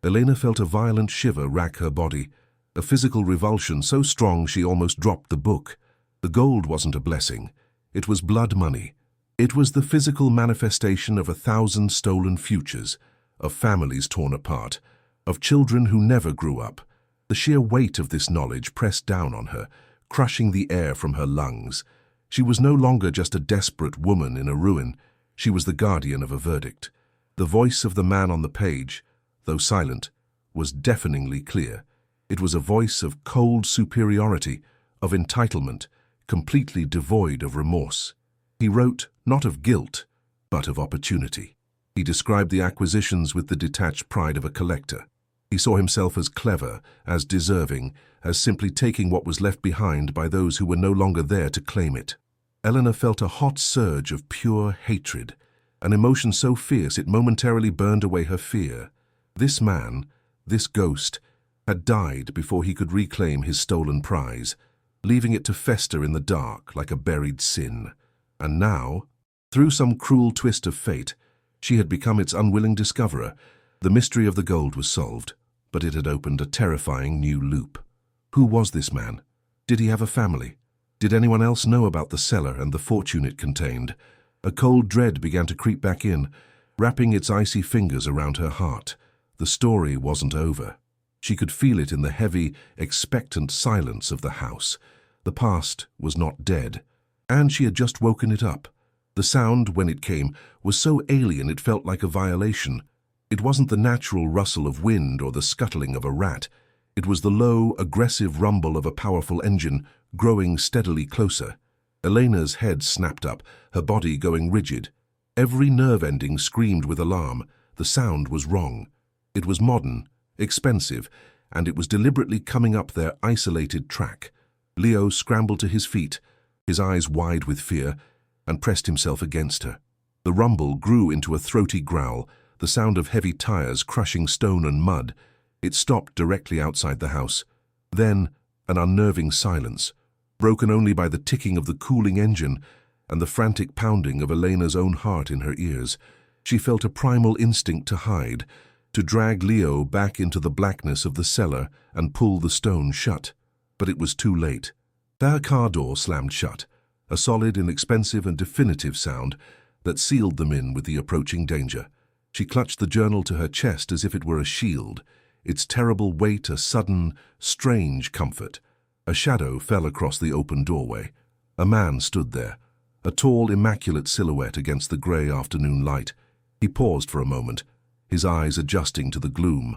[SPEAKER 1] Elena felt a violent shiver rack her body, a physical revulsion so strong she almost dropped the book. The gold wasn't a blessing. It was blood money, It was the physical manifestation of 1,000 stolen futures, of families torn apart, of children who never grew up. The sheer weight of this knowledge pressed down on her, crushing the air from her lungs. She was no longer just a desperate woman in a ruin. She was the guardian of a verdict. The voice of the man on the page, though silent, was deafeningly clear. It was a voice of cold superiority, of entitlement, completely devoid of remorse. He wrote not of guilt, but of opportunity. He described the acquisitions with the detached pride of a collector. He saw himself as clever, as deserving, as simply taking what was left behind by those who were no longer there to claim it. Eleanor felt a hot surge of pure hatred, an emotion so fierce it momentarily burned away her fear. This man, this ghost, had died before he could reclaim his stolen prize, leaving it to fester in the dark like a buried sin. And now, through some cruel twist of fate, she had become its unwilling discoverer. The mystery of the gold was solved, but it had opened a terrifying new loop. Who was this man? Did he have a family? Did anyone else know about the cellar and the fortune it contained? A cold dread began to creep back in, wrapping its icy fingers around her heart. The story wasn't over. She could feel it in the heavy, expectant silence of the house. The past was not dead, and she had just woken it up. The sound, when it came, was so alien it felt like a violation. It wasn't the natural rustle of wind or the scuttling of a rat. It was the low, aggressive rumble of a powerful engine, growing steadily closer. Elena's head snapped up, her body going rigid. Every nerve ending screamed with alarm. The sound was wrong. It was modern, expensive, and it was deliberately coming up their isolated track. Leo scrambled to his feet, his eyes wide with fear, and pressed himself against her. The rumble grew into a throaty growl, the sound of heavy tires crushing stone and mud. It stopped directly outside the house. Then, an unnerving silence, broken only by the ticking of the cooling engine and the frantic pounding of Elena's own heart in her ears. She felt a primal instinct to hide, to drag Leo back into the blackness of the cellar and pull the stone shut. But it was too late. Their car door slammed shut, a solid, inexpensive and definitive sound that sealed them in with the approaching danger. She clutched the journal to her chest as if it were a shield, its terrible weight a sudden, strange comfort. A shadow fell across the open doorway. A man stood there, a tall, immaculate silhouette against the grey afternoon light. He paused for a moment, his eyes adjusting to the gloom,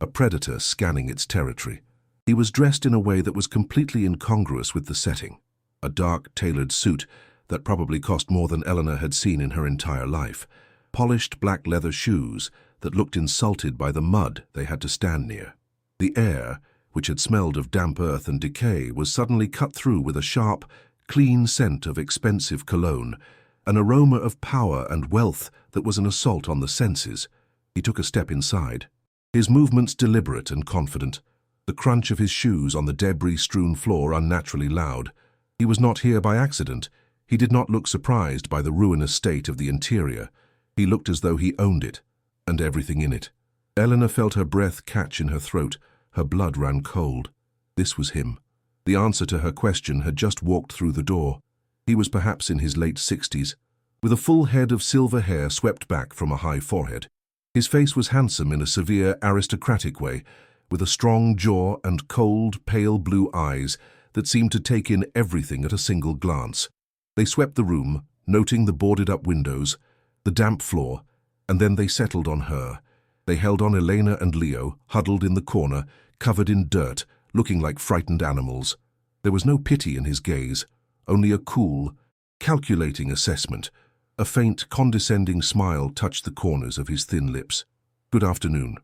[SPEAKER 1] a predator scanning its territory. He was dressed in a way that was completely incongruous with the setting. A dark, tailored suit that probably cost more than Eleanor had seen in her entire life. Polished black leather shoes that looked insulted by the mud they had to stand near. The air, which had smelled of damp earth and decay, was suddenly cut through with a sharp, clean scent of expensive cologne, an aroma of power and wealth that was an assault on the senses. He took a step inside, his movements deliberate and confident, the crunch of his shoes on the debris-strewn floor unnaturally loud. He was not here by accident. He did not look surprised by the ruinous state of the interior. He looked as though he owned it, and everything in it. Eleanor felt her breath catch in her throat. Her blood ran cold. This was him. The answer to her question had just walked through the door. He was perhaps in his late 60s, with a full head of silver hair swept back from a high forehead. His face was handsome in a severe, aristocratic way, with a strong jaw and cold, pale blue eyes that seemed to take in everything at a single glance. They swept the room, noting the boarded-up windows, the damp floor, and then they settled on her. They held on Elena and Leo, huddled in the corner, covered in dirt, looking like frightened animals. There was no pity in his gaze, only a cool, calculating assessment. A faint, condescending smile touched the corners of his thin lips. "Good afternoon,"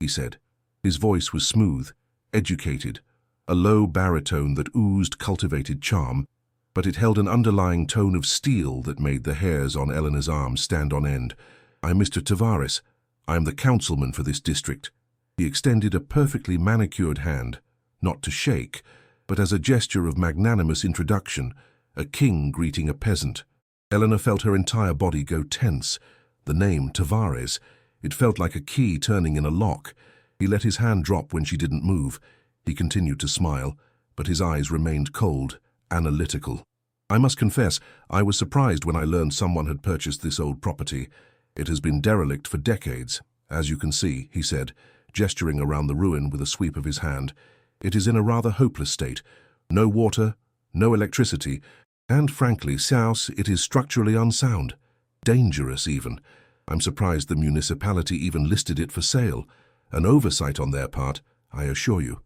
[SPEAKER 1] he said. His voice was smooth, educated, a low baritone that oozed cultivated charm, but it held an underlying tone of steel that made the hairs on Eleanor's arms stand on end. "I'm Mr. Tavares. I am the councilman for this district." He extended a perfectly manicured hand, not to shake, but as a gesture of magnanimous introduction, a king greeting a peasant. Eleanor felt her entire body go tense. The name, Tavares, it felt like a key turning in a lock. He let his hand drop when she didn't move. He continued to smile, but his eyes remained cold, analytical. I must confess, I was surprised when I learned someone had purchased this old property. It has been derelict for decades, as you can see, he said, gesturing around the ruin with a sweep of his hand. It is in a rather hopeless state. No water, no electricity, and frankly, South, it is structurally unsound. Dangerous even. I'm surprised the municipality even listed it for sale. An oversight on their part, I assure you.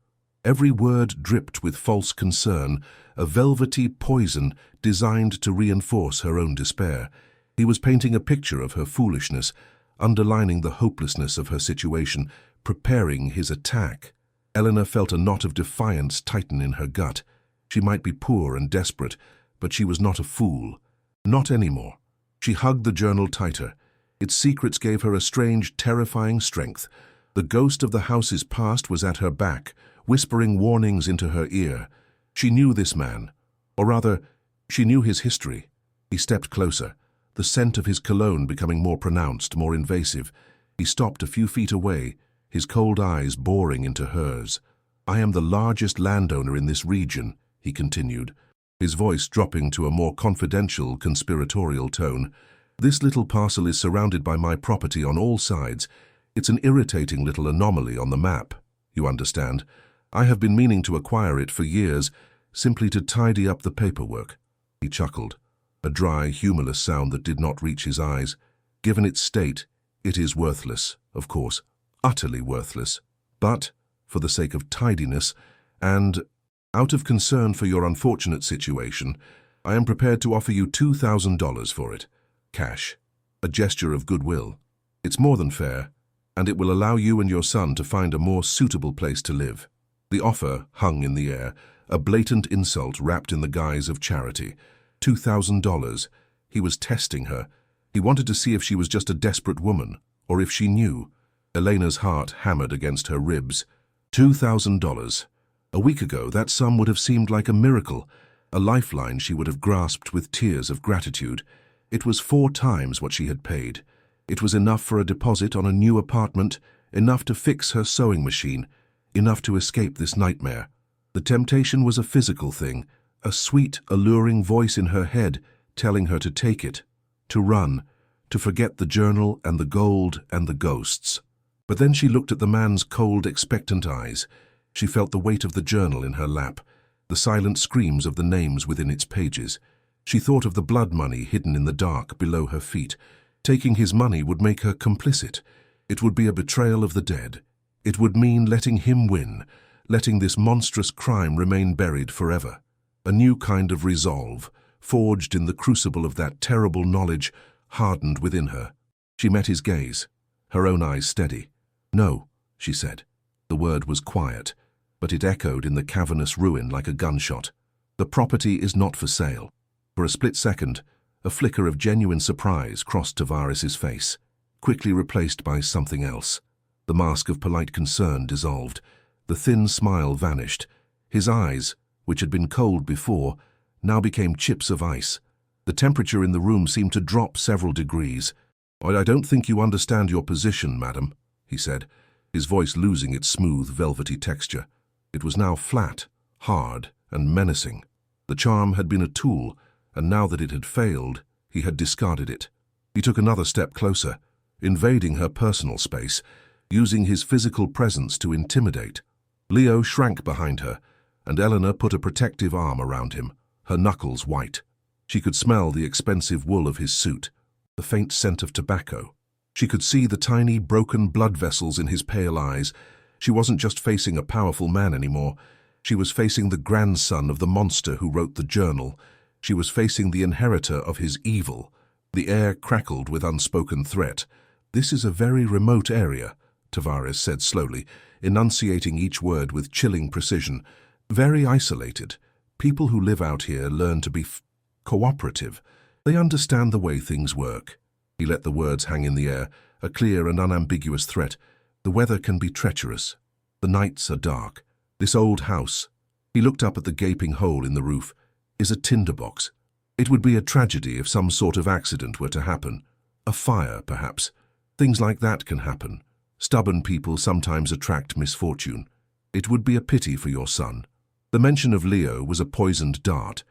[SPEAKER 1] Every word dripped with false concern, a velvety poison designed to reinforce her own despair. He was painting a picture of her foolishness, underlining the hopelessness of her situation, preparing his attack. Eleanor felt a knot of defiance tighten in her gut. She might be poor and desperate, but she was not a fool. Not anymore. She hugged the journal tighter. Its secrets gave her a strange, terrifying strength. The ghost of the house's past was at her back, whispering warnings into her ear. She knew this man, or rather, she knew his history. He stepped closer, the scent of his cologne becoming more pronounced, more invasive. He stopped a few feet away, his cold eyes boring into hers. "I am the largest landowner in this region," he continued, his voice dropping to a more confidential, conspiratorial tone. "This little parcel is surrounded by my property on all sides. It's an irritating little anomaly on the map, you understand. I have been meaning to acquire it for years, simply to tidy up the paperwork." He chuckled, a dry, humorless sound that did not reach his eyes. "Given its state, it is worthless, of course, utterly worthless. But, for the sake of tidiness, and out of concern for your unfortunate situation, I am prepared to offer you $2,000 for it. Cash. A gesture of goodwill. It's more than fair, and it will allow you and your son to find a more suitable place to live." The offer hung in the air, a blatant insult wrapped in the guise of charity. $2,000. He was testing her. He wanted to see if she was just a desperate woman, or if she knew. Elena's heart hammered against her ribs. $2,000. A week ago, that sum would have seemed like a miracle, a lifeline she would have grasped with tears of gratitude. It was 4 times what she had paid. It was enough for a deposit on a new apartment, enough to fix her sewing machine, enough to escape this nightmare. The temptation was a physical thing, a sweet, alluring voice in her head telling her to take it, to run, to forget the journal and the gold and the ghosts. But then she looked at the man's cold, expectant eyes. She felt the weight of the journal in her lap, the silent screams of the names within its pages. She thought of the blood money hidden in the dark below her feet. Taking his money would make her complicit. It would be a betrayal of the dead. It would mean letting him win, letting this monstrous crime remain buried forever. A new kind of resolve, forged in the crucible of that terrible knowledge, hardened within her. She met his gaze, her own eyes steady. "No," she said. The word was quiet, but it echoed in the cavernous ruin like a gunshot. "The property is not for sale." For a split second, a flicker of genuine surprise crossed Tavares's face, quickly replaced by something else. The mask of polite concern dissolved. The thin smile vanished. His eyes, which had been cold before, now became chips of ice. The temperature in the room seemed to drop several degrees. "I don't think you understand your position, madam," he said, his voice losing its smooth, velvety texture. It was now flat, hard, and menacing. The charm had been a tool, and now that it had failed, he had discarded it. He took another step closer, invading her personal space, using his physical presence to intimidate. Leo shrank behind her, and Eleanor put a protective arm around him, her knuckles white. She could smell the expensive wool of his suit, the faint scent of tobacco. She could see the tiny, broken blood vessels in his pale eyes. She wasn't just facing a powerful man anymore. She was facing the grandson of the monster who wrote the journal. She was facing the inheritor of his evil. The air crackled with unspoken threat. "This is a very remote area," Tavares said slowly, enunciating each word with chilling precision. "Very isolated. People who live out here learn to be cooperative. They understand the way things work." He let the words hang in the air, a clear and unambiguous threat. "The weather can be treacherous. The nights are dark. This old house," he looked up at the gaping hole in the roof, "is a tinderbox. It would be a tragedy if some sort of accident were to happen. A fire, perhaps. Things like that can happen. Stubborn people sometimes attract misfortune. It would be a pity for your son." The mention of Leo was a poisoned dart.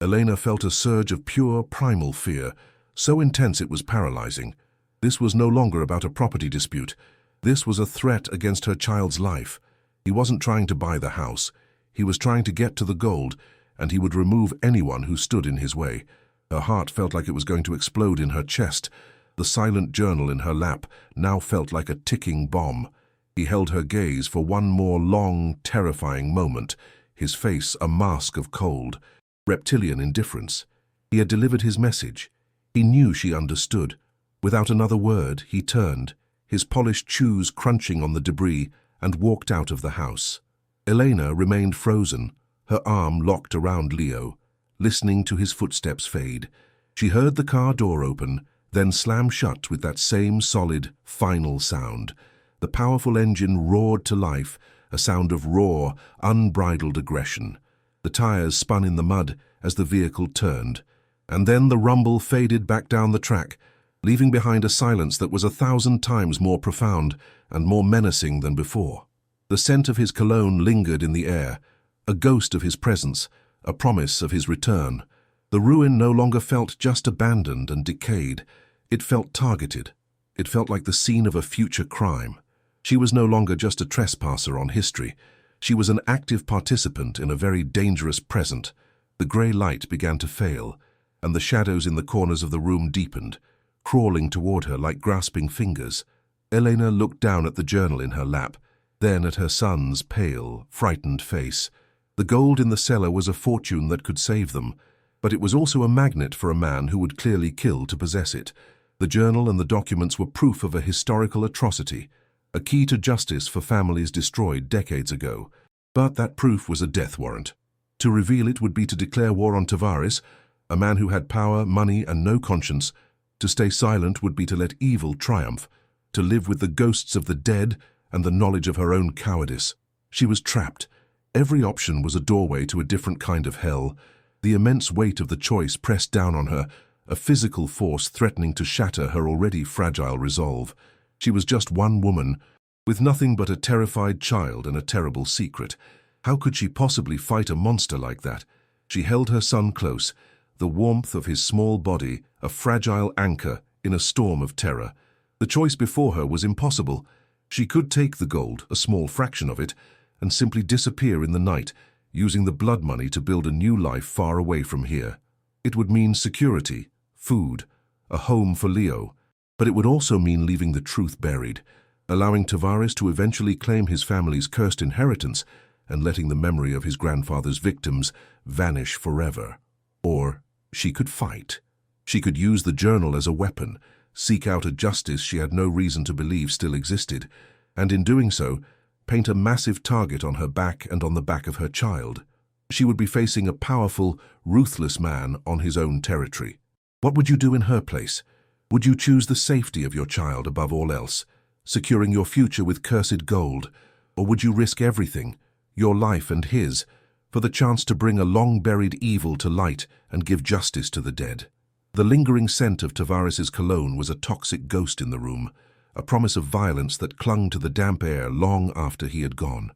[SPEAKER 1] Elena felt a surge of pure, primal fear, so intense it was paralyzing. This was no longer about a property dispute. This was a threat against her child's life. He wasn't trying to buy the house. He was trying to get to the gold, and he would remove anyone who stood in his way. Her heart felt like it was going to explode in her chest. The silent journal in her lap now felt like a ticking bomb. He held her gaze for one more long, terrifying moment, his face a mask of cold, reptilian indifference. He had delivered his message. He knew she understood. Without another word, he turned, his polished shoes crunching on the debris, and walked out of the house. Elena remained frozen, her arm locked around Leo, listening to his footsteps fade. She heard the car door open, then slam shut with that same solid, final sound. The powerful engine roared to life, a sound of raw, unbridled aggression. The tires spun in the mud as the vehicle turned, and then the rumble faded back down the track, leaving behind a silence that was 1,000 times more profound and more menacing than before. The scent of his cologne lingered in the air, a ghost of his presence, a promise of his return. The ruin no longer felt just abandoned and decayed. It felt targeted. It felt like the scene of a future crime. She was no longer just a trespasser on history. She was an active participant in a very dangerous present. The grey light began to fail, and the shadows in the corners of the room deepened, crawling toward her like grasping fingers. Elena looked down at the journal in her lap, then at her son's pale, frightened face. The gold in the cellar was a fortune that could save them, but it was also a magnet for a man who would clearly kill to possess it. The journal and the documents were proof of a historical atrocity, a key to justice for families destroyed decades ago. But that proof was a death warrant. To reveal it would be to declare war on Tavares, a man who had power, money, and no conscience. To stay silent would be to let evil triumph, to live with the ghosts of the dead and the knowledge of her own cowardice. She was trapped. Every option was a doorway to a different kind of hell. The immense weight of the choice pressed down on her, a physical force threatening to shatter her already fragile resolve. She was just one woman, with nothing but a terrified child and a terrible secret. How could she possibly fight a monster like that? She held her son close, the warmth of his small body a fragile anchor in a storm of terror. The choice before her was impossible. She could take the gold, a small fraction of it, and simply disappear in the night, using the blood money to build a new life far away from here. It would mean security, food, a home for Leo, but it would also mean leaving the truth buried, allowing Tavares to eventually claim his family's cursed inheritance and letting the memory of his grandfather's victims vanish forever. Or she could fight. She could use the journal as a weapon, seek out a justice she had no reason to believe still existed, and in doing so, paint a massive target on her back and on the back of her child. She would be facing a powerful, ruthless man on his own territory. What would you do in her place? Would you choose the safety of your child above all else, securing your future with cursed gold, or would you risk everything, your life and his, for the chance to bring a long-buried evil to light and give justice to the dead? The lingering scent of Tavares's cologne was a toxic ghost in the room, a promise of violence that clung to the damp air long after he had gone.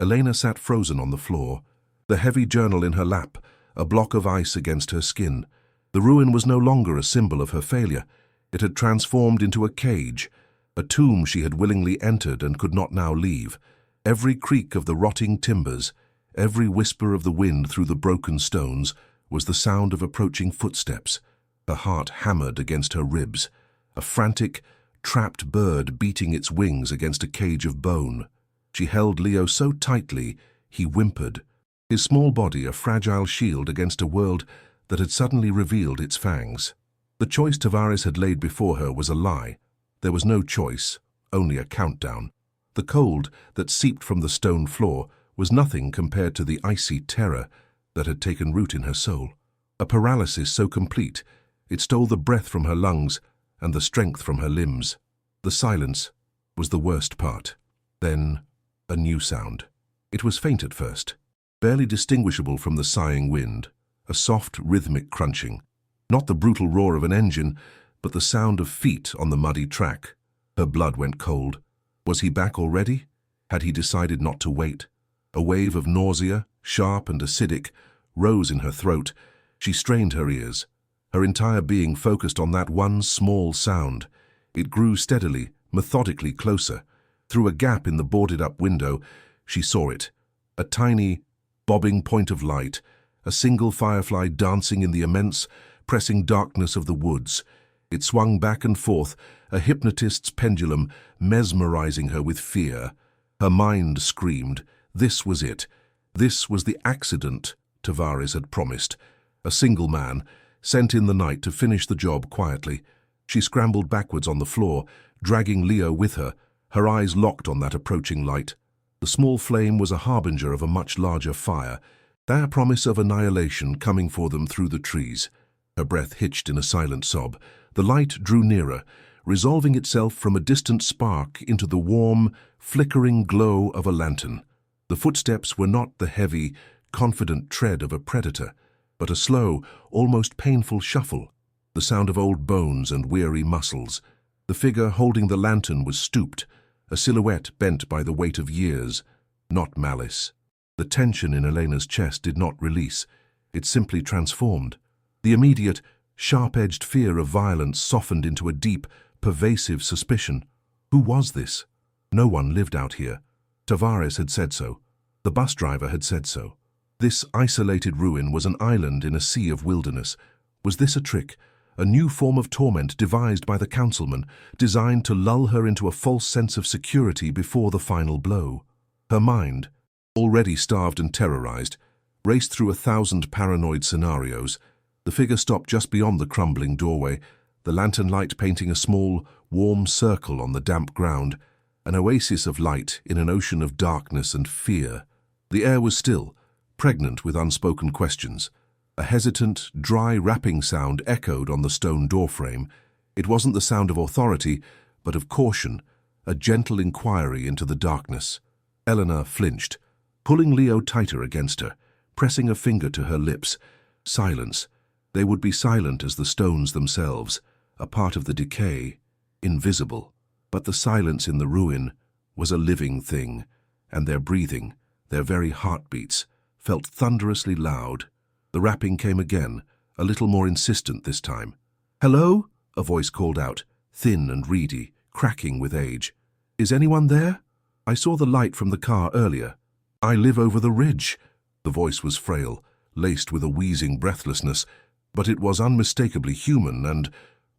[SPEAKER 1] Elena sat frozen on the floor, the heavy journal in her lap, a block of ice against her skin. The ruin was no longer a symbol of her failure. It had transformed into a cage, a tomb she had willingly entered and could not now leave. Every creak of the rotting timbers, every whisper of the wind through the broken stones, was the sound of approaching footsteps. Her heart hammered against her ribs, a frantic, trapped bird beating its wings against a cage of bone. She held Leo so tightly, he whimpered, his small body a fragile shield against a world that had suddenly revealed its fangs. The choice Tavares had laid before her was a lie. There was no choice, only a countdown. The cold that seeped from the stone floor was nothing compared to the icy terror that had taken root in her soul. A paralysis so complete, it stole the breath from her lungs and the strength from her limbs. The silence was the worst part. Then, a new sound. It was faint at first, barely distinguishable from the sighing wind, a soft, rhythmic crunching. Not the brutal roar of an engine, but the sound of feet on the muddy track. Her blood went cold. Was he back already? Had he decided not to wait? A wave of nausea, sharp and acidic, rose in her throat. She strained her ears, her entire being focused on that one small sound. It grew steadily, methodically closer. Through a gap in the boarded-up window, she saw it. A tiny, bobbing point of light, a single firefly dancing in the immense, pressing darkness of the woods. It swung back and forth, a hypnotist's pendulum, mesmerizing her with fear. Her mind screamed. This was it. This was the accident Tavares had promised. A single man, sent in the night to finish the job quietly. She scrambled backwards on the floor, dragging Leo with her, her eyes locked on that approaching light. The small flame was a harbinger of a much larger fire, their promise of annihilation coming for them through the trees. Her breath hitched in a silent sob. The light drew nearer, resolving itself from a distant spark into the warm, flickering glow of a lantern. The footsteps were not the heavy, confident tread of a predator, but a slow, almost painful shuffle, the sound of old bones and weary muscles. The figure holding the lantern was stooped, a silhouette bent by the weight of years, not malice. The tension in Elena's chest did not release. It simply transformed. The immediate, sharp-edged fear of violence softened into a deep, pervasive suspicion. Who was this? No one lived out here. Tavares had said so. The bus driver had said so. This isolated ruin was an island in a sea of wilderness. Was this a trick, a new form of torment devised by the councilman, designed to lull her into a false sense of security before the final blow? Her mind, already starved and terrorized, raced through 1,000 paranoid scenarios. The figure stopped just beyond the crumbling doorway, the lantern light painting a small, warm circle on the damp ground, an oasis of light in an ocean of darkness and fear. The air was still, pregnant with unspoken questions. A hesitant, dry rapping sound echoed on the stone doorframe. It wasn't the sound of authority, but of caution, a gentle inquiry into the darkness. Elena flinched, pulling Leo tighter against her, pressing a finger to her lips. Silence. They would be silent as the stones themselves, a part of the decay, invisible. But the silence in the ruin was a living thing, and their breathing, their very heartbeats, felt thunderously loud. The rapping came again, a little more insistent this time. "Hello?" a voice called out, thin and reedy, cracking with age. "Is anyone there? I saw the light from the car earlier. I live over the ridge." The voice was frail, laced with a wheezing breathlessness, but it was unmistakably human and,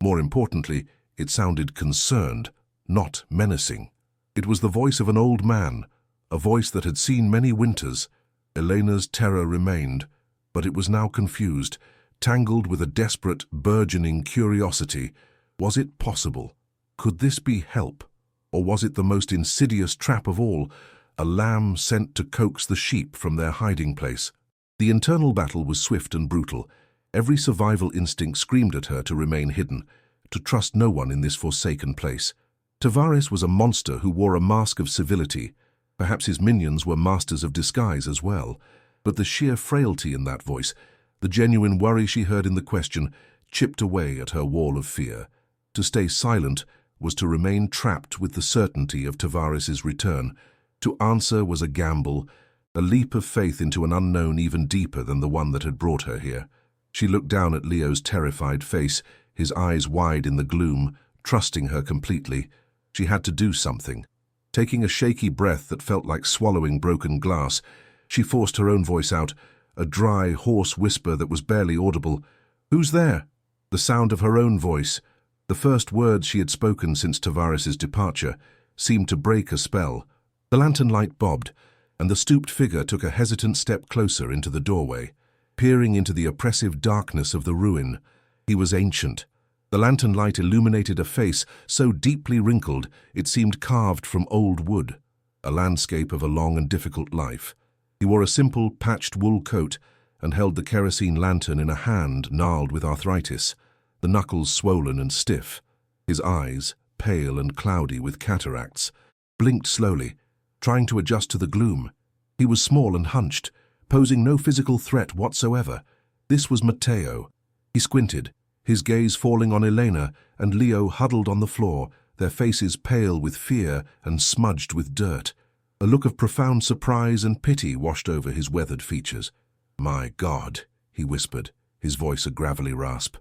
[SPEAKER 1] more importantly, it sounded concerned, not menacing. It was the voice of an old man, a voice that had seen many winters. Elena's terror remained, but it was now confused, tangled with a desperate, burgeoning curiosity. Was it possible? Could this be help? Or was it the most insidious trap of all, a lamb sent to coax the sheep from their hiding place? The internal battle was swift and brutal. Every survival instinct screamed at her to remain hidden, to trust no one in this forsaken place. Tavares was a monster who wore a mask of civility. Perhaps his minions were masters of disguise as well. But the sheer frailty in that voice, the genuine worry she heard in the question, chipped away at her wall of fear. To stay silent was to remain trapped with the certainty of Tavares's return. To answer was a gamble, a leap of faith into an unknown even deeper than the one that had brought her here. She looked down at Leo's terrified face, his eyes wide in the gloom, trusting her completely. She had to do something. Taking a shaky breath that felt like swallowing broken glass, she forced her own voice out, a dry, hoarse whisper that was barely audible. "Who's there?" The sound of her own voice, the first words she had spoken since Tavares's departure, seemed to break a spell. The lantern light bobbed, and the stooped figure took a hesitant step closer into the doorway, peering into the oppressive darkness of the ruin. He was ancient. The lantern light illuminated a face so deeply wrinkled it seemed carved from old wood, a landscape of a long and difficult life. He wore a simple, patched wool coat and held the kerosene lantern in a hand gnarled with arthritis, the knuckles swollen and stiff. His eyes, pale and cloudy with cataracts, blinked slowly, trying to adjust to the gloom. He was small and hunched, posing no physical threat whatsoever. This was Matteo. He squinted, his gaze falling on Elena and Leo huddled on the floor, their faces pale with fear and smudged with dirt. A look of profound surprise and pity washed over his weathered features. "My God," he whispered, his voice a gravelly rasp.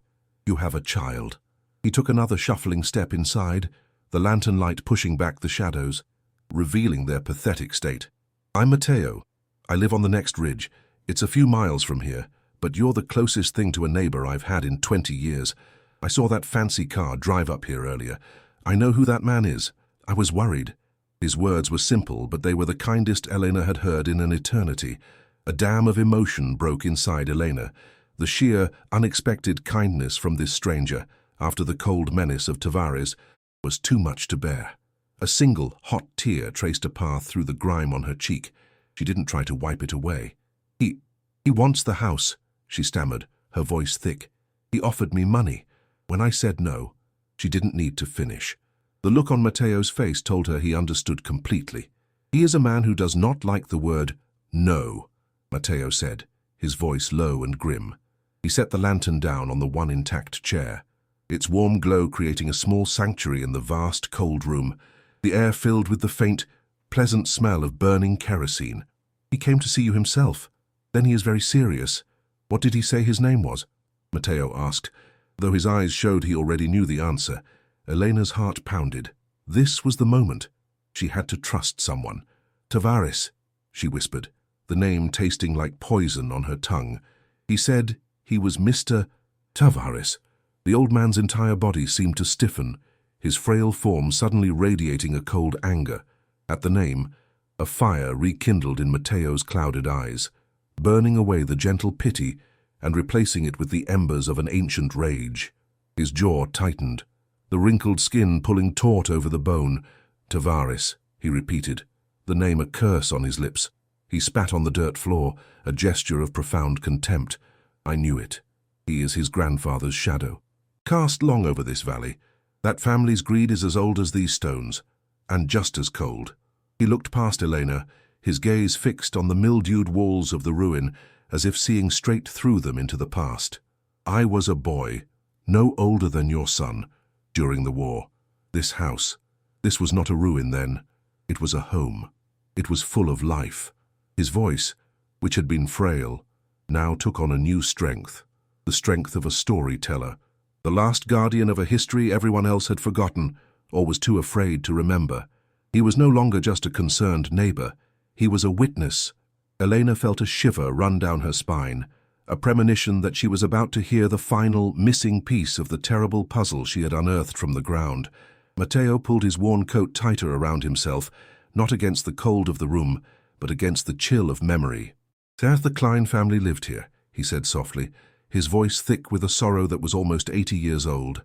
[SPEAKER 1] "You have a child." He took another shuffling step inside, the lantern light pushing back the shadows, revealing their pathetic state. "I'm Matteo. I live on the next ridge. It's a few miles from here, but you're the closest thing to a neighbor I've had in 20 years. I saw that fancy car drive up here earlier. I know who that man is. I was worried." His words were simple, but they were the kindest Elena had heard in an eternity. A dam of emotion broke inside Elena. The sheer, unexpected kindness from this stranger, after the cold menace of Tavares, was too much to bear. A single, hot tear traced a path through the grime on her cheek. She didn't try to wipe it away. He wants the house," she stammered, her voice thick. "He offered me money. When I said no," she didn't need to finish. The look on Matteo's face told her he understood completely. "He is a man who does not like the word no," Matteo said, his voice low and grim. He set the lantern down on the one intact chair, its warm glow creating a small sanctuary in the vast, cold room, the air filled with the faint, pleasant smell of burning kerosene. "He came to see you himself. Then he is very serious. What did he say his name was?" Matteo asked. Though his eyes showed he already knew the answer, Elena's heart pounded. This was the moment. She had to trust someone. "Tavares," she whispered, the name tasting like poison on her tongue. "He said he was Mr. Tavares." The old man's entire body seemed to stiffen, his frail form suddenly radiating a cold anger. At the name, a fire rekindled in Matteo's clouded eyes, burning away the gentle pity and replacing it with the embers of an ancient rage. His jaw tightened, the wrinkled skin pulling taut over the bone. "Tavares," he repeated, the name a curse on his lips. He spat on the dirt floor, a gesture of profound contempt. "I knew it. He is his grandfather's shadow. Cast long over this valley. That family's greed is as old as these stones, and just as cold." He looked past Elena, his gaze fixed on the mildewed walls of the ruin, as if seeing straight through them into the past. "I was a boy, no older than your son, during the war. This house, this was not a ruin then. It was a home. It was full of life." His voice, which had been frail, now took on a new strength, the strength of a storyteller, the last guardian of a history everyone else had forgotten or was too afraid to remember. He was no longer just a concerned neighbor. He was a witness. Elena felt a shiver run down her spine, a premonition that she was about to hear the final, missing piece of the terrible puzzle she had unearthed from the ground. Matteo pulled his worn coat tighter around himself, not against the cold of the room, but against the chill of memory. "The Klein family lived here," he said softly, his voice thick with a sorrow that was almost 80 years old.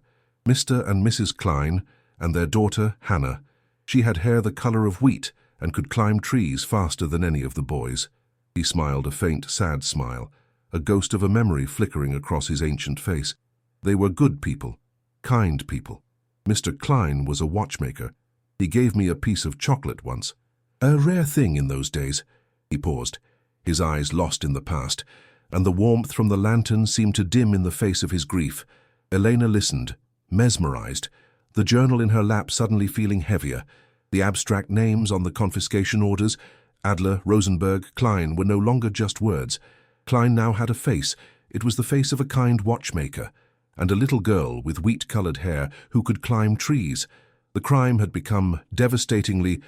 [SPEAKER 1] "Mr. and Mrs. Klein, and their daughter, Hannah. She had hair the color of wheat and could climb trees faster than any of the boys." He smiled a faint, sad smile, a ghost of a memory flickering across his ancient face. "They were good people, kind people. Mr. Klein was a watchmaker. He gave me a piece of chocolate once. A rare thing in those days." He paused, his eyes lost in the past, and the warmth from the lantern seemed to dim in the face of his grief. Elena listened, mesmerized, the journal in her lap suddenly feeling heavier. The abstract names on the confiscation orders, Adler, Rosenberg, Klein, were no longer just words. Klein now had a face. It was the face of a kind watchmaker, and a little girl with wheat-colored hair who could climb trees. The crime had become devastatingly,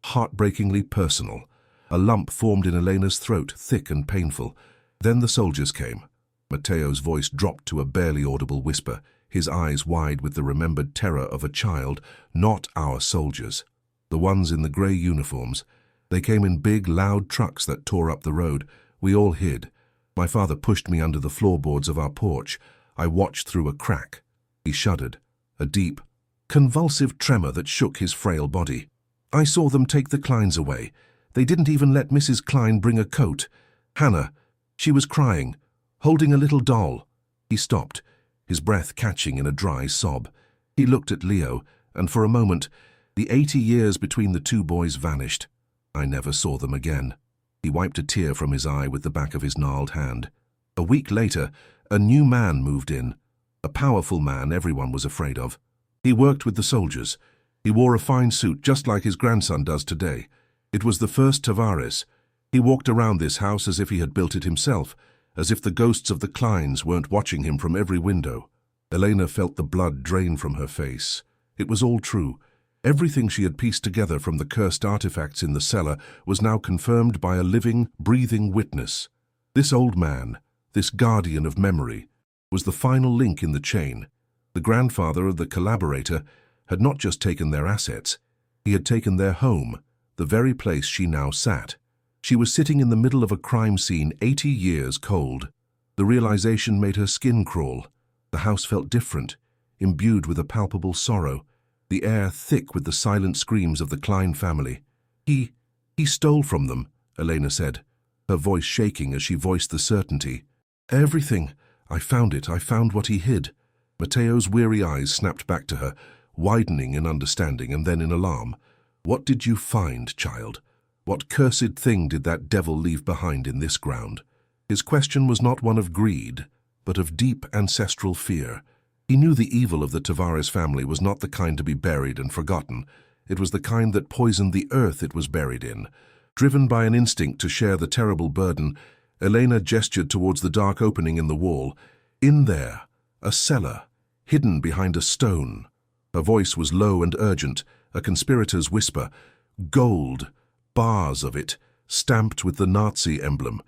[SPEAKER 1] heartbreakingly personal. A lump formed in Elena's throat, thick and painful. Then the soldiers came. Matteo's voice dropped to a barely audible whisper, his eyes wide with the remembered terror of a child. "Not our soldiers. The ones in the grey uniforms. They came in big, loud trucks that tore up the road. We all hid. My father pushed me under the floorboards of our porch. I watched through a crack." He shuddered, a deep, convulsive tremor that shook his frail body. "I saw them take the Kleins away. They didn't even let Mrs. Klein bring a coat. Hannah, she was crying, holding a little doll." He stopped, his breath catching in a dry sob. He looked at Leo, and for a moment, the 80 years between the two boys vanished. "I never saw them again." He wiped a tear from his eye with the back of his gnarled hand. A week later, a new man moved in, a powerful man everyone was afraid of. He worked with the soldiers. He wore a fine suit just like his grandson does today. It was the first Tavares. He walked around this house as if he had built it himself, as if the ghosts of the Kleins weren't watching him from every window. Elena felt the blood drain from her face. It was all true. Everything she had pieced together from the cursed artifacts in the cellar was now confirmed by a living, breathing witness. This old man, this guardian of memory, was the final link in the chain. The grandfather of the collaborator had not just taken their assets, he had taken their home, the very place she now sat. She was sitting in the middle of a crime scene 80 years cold. The realization made her skin crawl. The house felt different, imbued with a palpable sorrow, the air thick with the silent screams of the Klein family. He stole from them, Elena said, her voice shaking as she voiced the certainty. Everything. I found it. I found what he hid. Matteo's weary eyes snapped back to her, widening in understanding and then in alarm. What did you find, child? What cursed thing did that devil leave behind in this ground? His question was not one of greed, but of deep ancestral fear. He knew the evil of the Tavares family was not the kind to be buried and forgotten. It was the kind that poisoned the earth it was buried in. Driven by an instinct to share the terrible burden, Elena gestured towards the dark opening in the wall. In there, a cellar, hidden behind a stone. Her voice was low and urgent, a conspirator's whisper. Gold, bars of it, stamped with the Nazi emblem.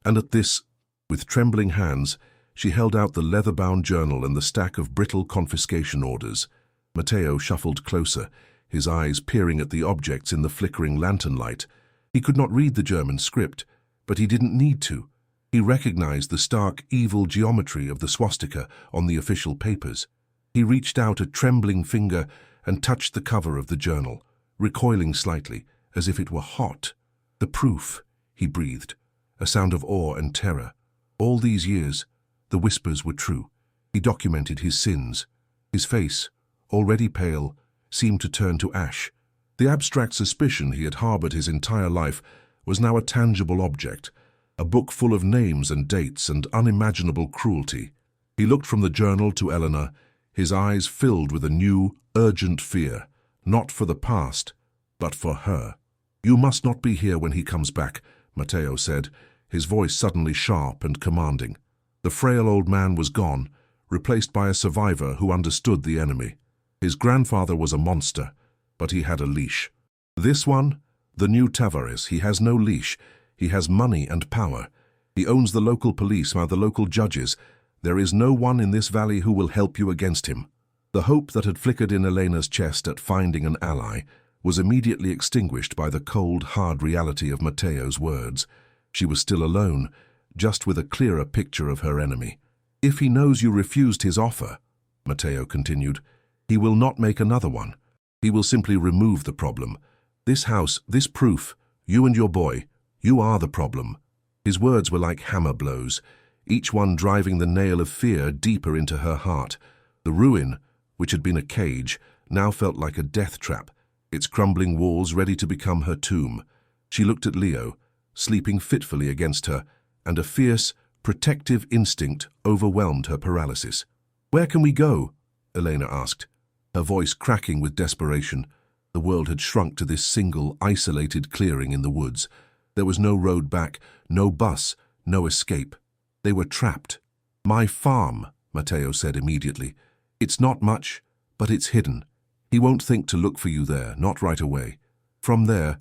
[SPEAKER 1] And at this, with trembling hands, she held out the leather-bound journal and the stack of brittle confiscation orders. Matteo shuffled closer, his eyes peering at the objects in the flickering lantern light. He could not read the German script, but he didn't need to. He recognized the stark, evil geometry of the swastika on the official papers. He reached out a trembling finger and touched the cover of the journal, recoiling slightly, as if it were hot. The proof, he breathed, a sound of awe and terror. All these years, the whispers were true. He documented his sins. His face, already pale, seemed to turn to ash. The abstract suspicion he had harbored his entire life was now a tangible object, a book full of names and dates and unimaginable cruelty. He looked from the journal to Elena, his eyes filled with a new, urgent fear, not for the past, but for her. You must not be here when he comes back, Matteo said, his voice suddenly sharp and commanding. The frail old man was gone, replaced by a survivor who understood the enemy. His grandfather was a monster, but he had a leash. This one, the new Tavares, he has no leash. He has money and power. He owns the local police and the local judges. There is no one in this valley who will help you against him. The hope that had flickered in Elena's chest at finding an ally was immediately extinguished by the cold, hard reality of Matteo's words. She was still alone, just with a clearer picture of her enemy. If he knows you refused his offer, Matteo continued, he will not make another one. He will simply remove the problem. This house, this proof, you and your boy, you are the problem. His words were like hammer blows, each one driving the nail of fear deeper into her heart. The ruin, which had been a cage, now felt like a death trap, its crumbling walls ready to become her tomb. She looked at Leo, sleeping fitfully against her, and a fierce, protective instinct overwhelmed her paralysis. Where can we go? Elena asked, her voice cracking with desperation. The world had shrunk to this single, isolated clearing in the woods. There was no road back, no bus, no escape. They were trapped. My farm, Matteo said immediately. It's not much, but it's hidden. He won't think to look for you there, not right away. From there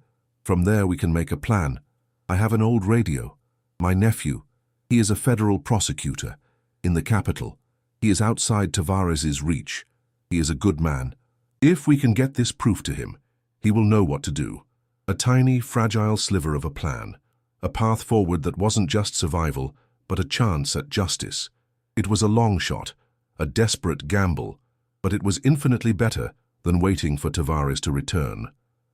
[SPEAKER 1] we can make a plan. I have an old radio. My nephew, he is a federal prosecutor in the capital. He is outside Tavares's reach. He is a good man. If we can get this proof to him, he will know what to do. A tiny, fragile sliver of a plan. A path forward that wasn't just survival, but a chance at justice. It was a long shot, a desperate gamble, but it was infinitely better than waiting for Tavares to return.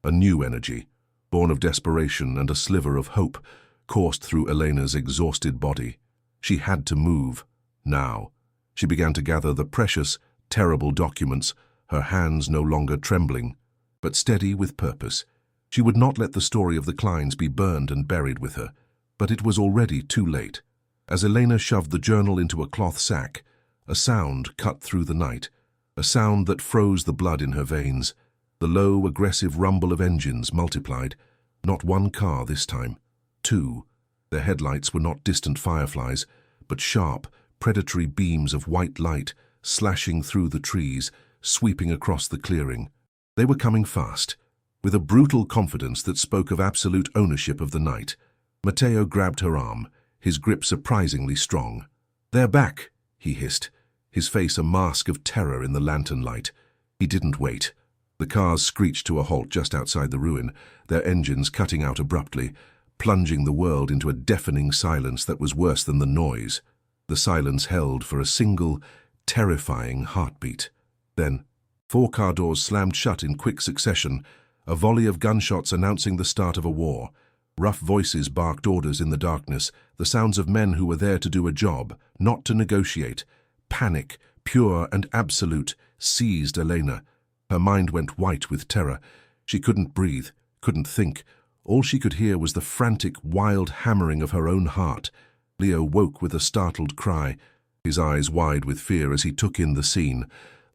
[SPEAKER 1] A new energy, born of desperation and a sliver of hope, coursed through Elena's exhausted body. She had to move, now. She began to gather the precious, terrible documents, her hands no longer trembling, but steady with purpose. She would not let the story of the Kleins be burned and buried with her, but it was already too late. As Elena shoved the journal into a cloth sack, a sound cut through the night, a sound that froze the blood in her veins. The low, aggressive rumble of engines multiplied. Not one car this time. Two. Their headlights were not distant fireflies, but sharp, predatory beams of white light slashing through the trees, sweeping across the clearing. They were coming fast, with a brutal confidence that spoke of absolute ownership of the night. Matteo grabbed her arm, his grip surprisingly strong. "They're back," he hissed, his face a mask of terror in the lantern light. He didn't wait. The cars screeched to a halt just outside the ruin, their engines cutting out abruptly, plunging the world into a deafening silence that was worse than the noise. The silence held for a single, terrifying heartbeat. Then, 4 car doors slammed shut in quick succession, a volley of gunshots announcing the start of a war. Rough voices barked orders in the darkness, the sounds of men who were there to do a job, not to negotiate. Panic, pure and absolute, seized Elena. Her mind went white with terror. She couldn't breathe, couldn't think. All she could hear was the frantic, wild hammering of her own heart. Leo woke with a startled cry, his eyes wide with fear as he took in the scene,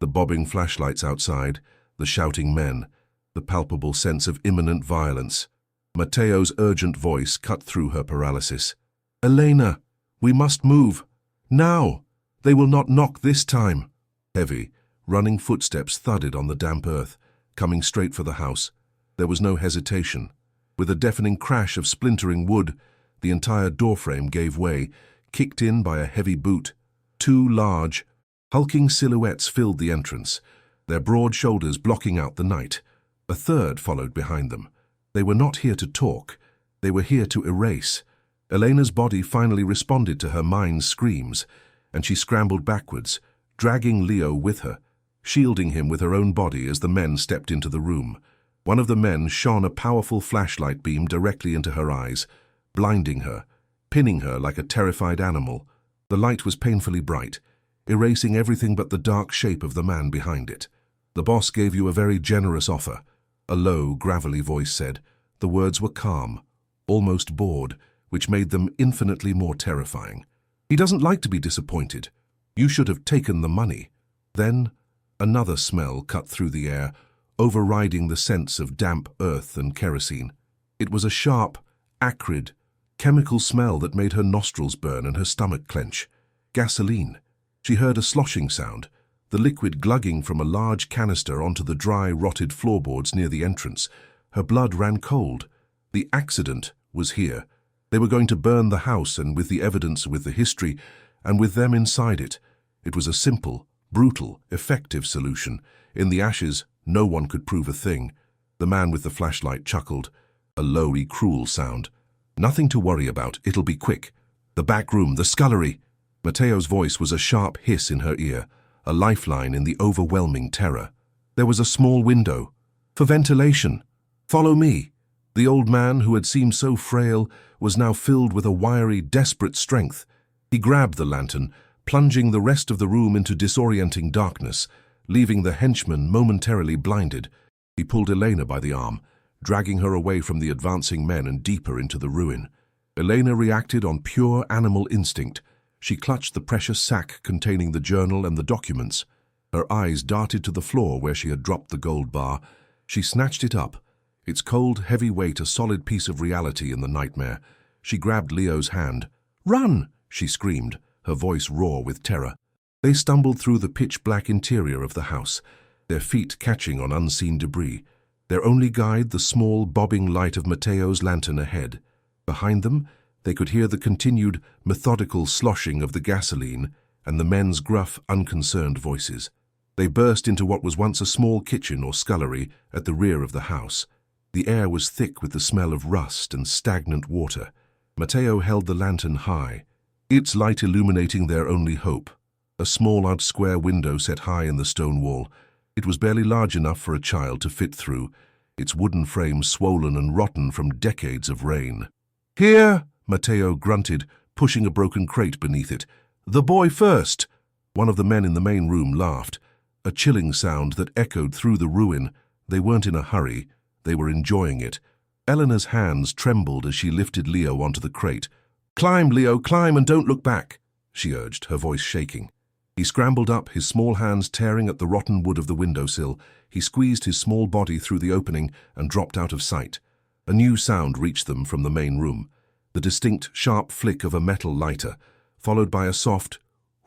[SPEAKER 1] the bobbing flashlights outside, the shouting men, the palpable sense of imminent violence. Matteo's urgent voice cut through her paralysis. "Elena, we must move. Now! They will not knock this time." Heavy, running footsteps thudded on the damp earth, coming straight for the house. There was no hesitation. With a deafening crash of splintering wood, the entire doorframe gave way, kicked in by a heavy boot. 2 large, hulking silhouettes filled the entrance, their broad shoulders blocking out the night. A third followed behind them. They were not here to talk. They were here to erase. Elena's body finally responded to her mind's screams, and she scrambled backwards, dragging Leo with her, shielding him with her own body as the men stepped into the room. One of the men shone a powerful flashlight beam directly into her eyes, blinding her, pinning her like a terrified animal. The light was painfully bright, erasing everything but the dark shape of the man behind it. "The boss gave you a very generous offer," a low, gravelly voice said. The words were calm, almost bored, which made them infinitely more terrifying. "He doesn't like to be disappointed. You should have taken the money." Then another smell cut through the air, overriding the sense of damp earth and kerosene. It was a sharp, acrid, chemical smell that made her nostrils burn and her stomach clench. Gasoline. She heard a sloshing sound, the liquid glugging from a large canister onto the dry, rotted floorboards near the entrance. Her blood ran cold. The accident was here. They were going to burn the house, and with the evidence, with the history, and with them inside it. It was a simple, brutal, effective solution. In the ashes, no one could prove a thing. The man with the flashlight chuckled, a lowy, cruel sound. "Nothing to worry about, it'll be quick. The back room, the scullery." Matteo's voice was a sharp hiss in her ear, a lifeline in the overwhelming terror. There was a small window. "For ventilation. Follow me." The old man, who had seemed so frail, was now filled with a wiry, desperate strength. He grabbed the lantern, plunging the rest of the room into disorienting darkness, leaving the henchman momentarily blinded. He pulled Elena by the arm, dragging her away from the advancing men and deeper into the ruin. Elena reacted on pure animal instinct. She clutched the precious sack containing the journal and the documents. Her eyes darted to the floor where she had dropped the gold bar. She snatched it up, its cold, heavy weight a solid piece of reality in the nightmare. She grabbed Leo's hand. "Run!" she screamed, her voice raw with terror. They stumbled through the pitch-black interior of the house, their feet catching on unseen debris, their only guide the small, bobbing light of Matteo's lantern ahead. Behind them, they could hear the continued, methodical sloshing of the gasoline and the men's gruff, unconcerned voices. They burst into what was once a small kitchen or scullery at the rear of the house. The air was thick with the smell of rust and stagnant water. Matteo held the lantern high, its light illuminating their only hope. A small odd square window set high in the stone wall. It was barely large enough for a child to fit through, its wooden frame swollen and rotten from decades of rain. "Here!" Matteo grunted, pushing a broken crate beneath it. "The boy first!" One of the men in the main room laughed, a chilling sound that echoed through the ruin. They weren't in a hurry. They were enjoying it. Eleanor's hands trembled as she lifted Leo onto the crate. "Climb, Leo, climb and don't look back," she urged, her voice shaking. He scrambled up, his small hands tearing at the rotten wood of the windowsill. He squeezed his small body through the opening and dropped out of sight. A new sound reached them from the main room, the distinct, sharp flick of a metal lighter. followed by a soft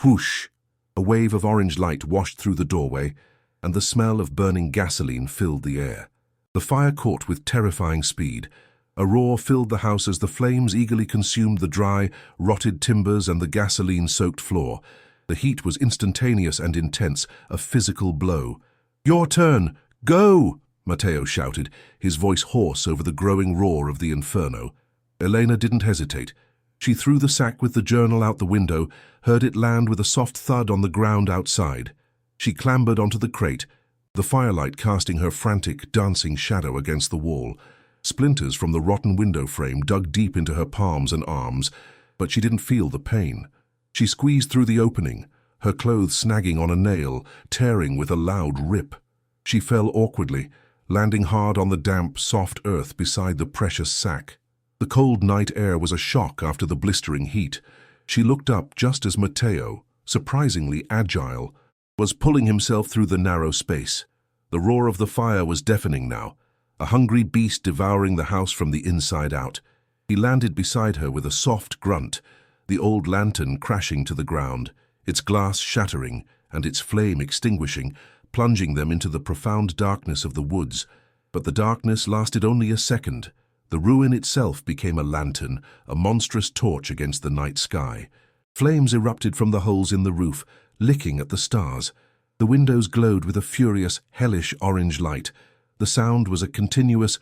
[SPEAKER 1] whoosh. A wave of orange light washed through the doorway, and the smell of burning gasoline filled the air. The fire caught with terrifying speed. A roar filled the house as the flames eagerly consumed the dry, rotted timbers and the gasoline-soaked floor. The heat was instantaneous and intense, a physical blow. "Your turn! Go!" Matteo shouted, his voice hoarse over the growing roar of the inferno. Elena didn't hesitate. She threw the sack with the journal out the window, heard it land with a soft thud on the ground outside. She clambered onto the crate, the firelight casting her frantic, dancing shadow against the wall. Splinters from the rotten window frame dug deep into her palms and arms, but she didn't feel the pain. She squeezed through the opening, her clothes snagging on a nail, tearing with a loud rip. She fell awkwardly, landing hard on the damp, soft earth beside the precious sack. The cold night air was a shock after the blistering heat. She looked up just as Matteo, surprisingly agile, was pulling himself through the narrow space. The roar of the fire was deafening now, a hungry beast devouring the house from the inside out. He landed beside her with a soft grunt, the old lantern crashing to the ground, its glass shattering and its flame extinguishing, plunging them into the profound darkness of the woods. But the darkness lasted only a second. The ruin itself became a lantern, a monstrous torch against the night sky. Flames erupted from the holes in the roof, licking at the stars. The windows glowed with a furious, hellish orange light. The sound was a continuous,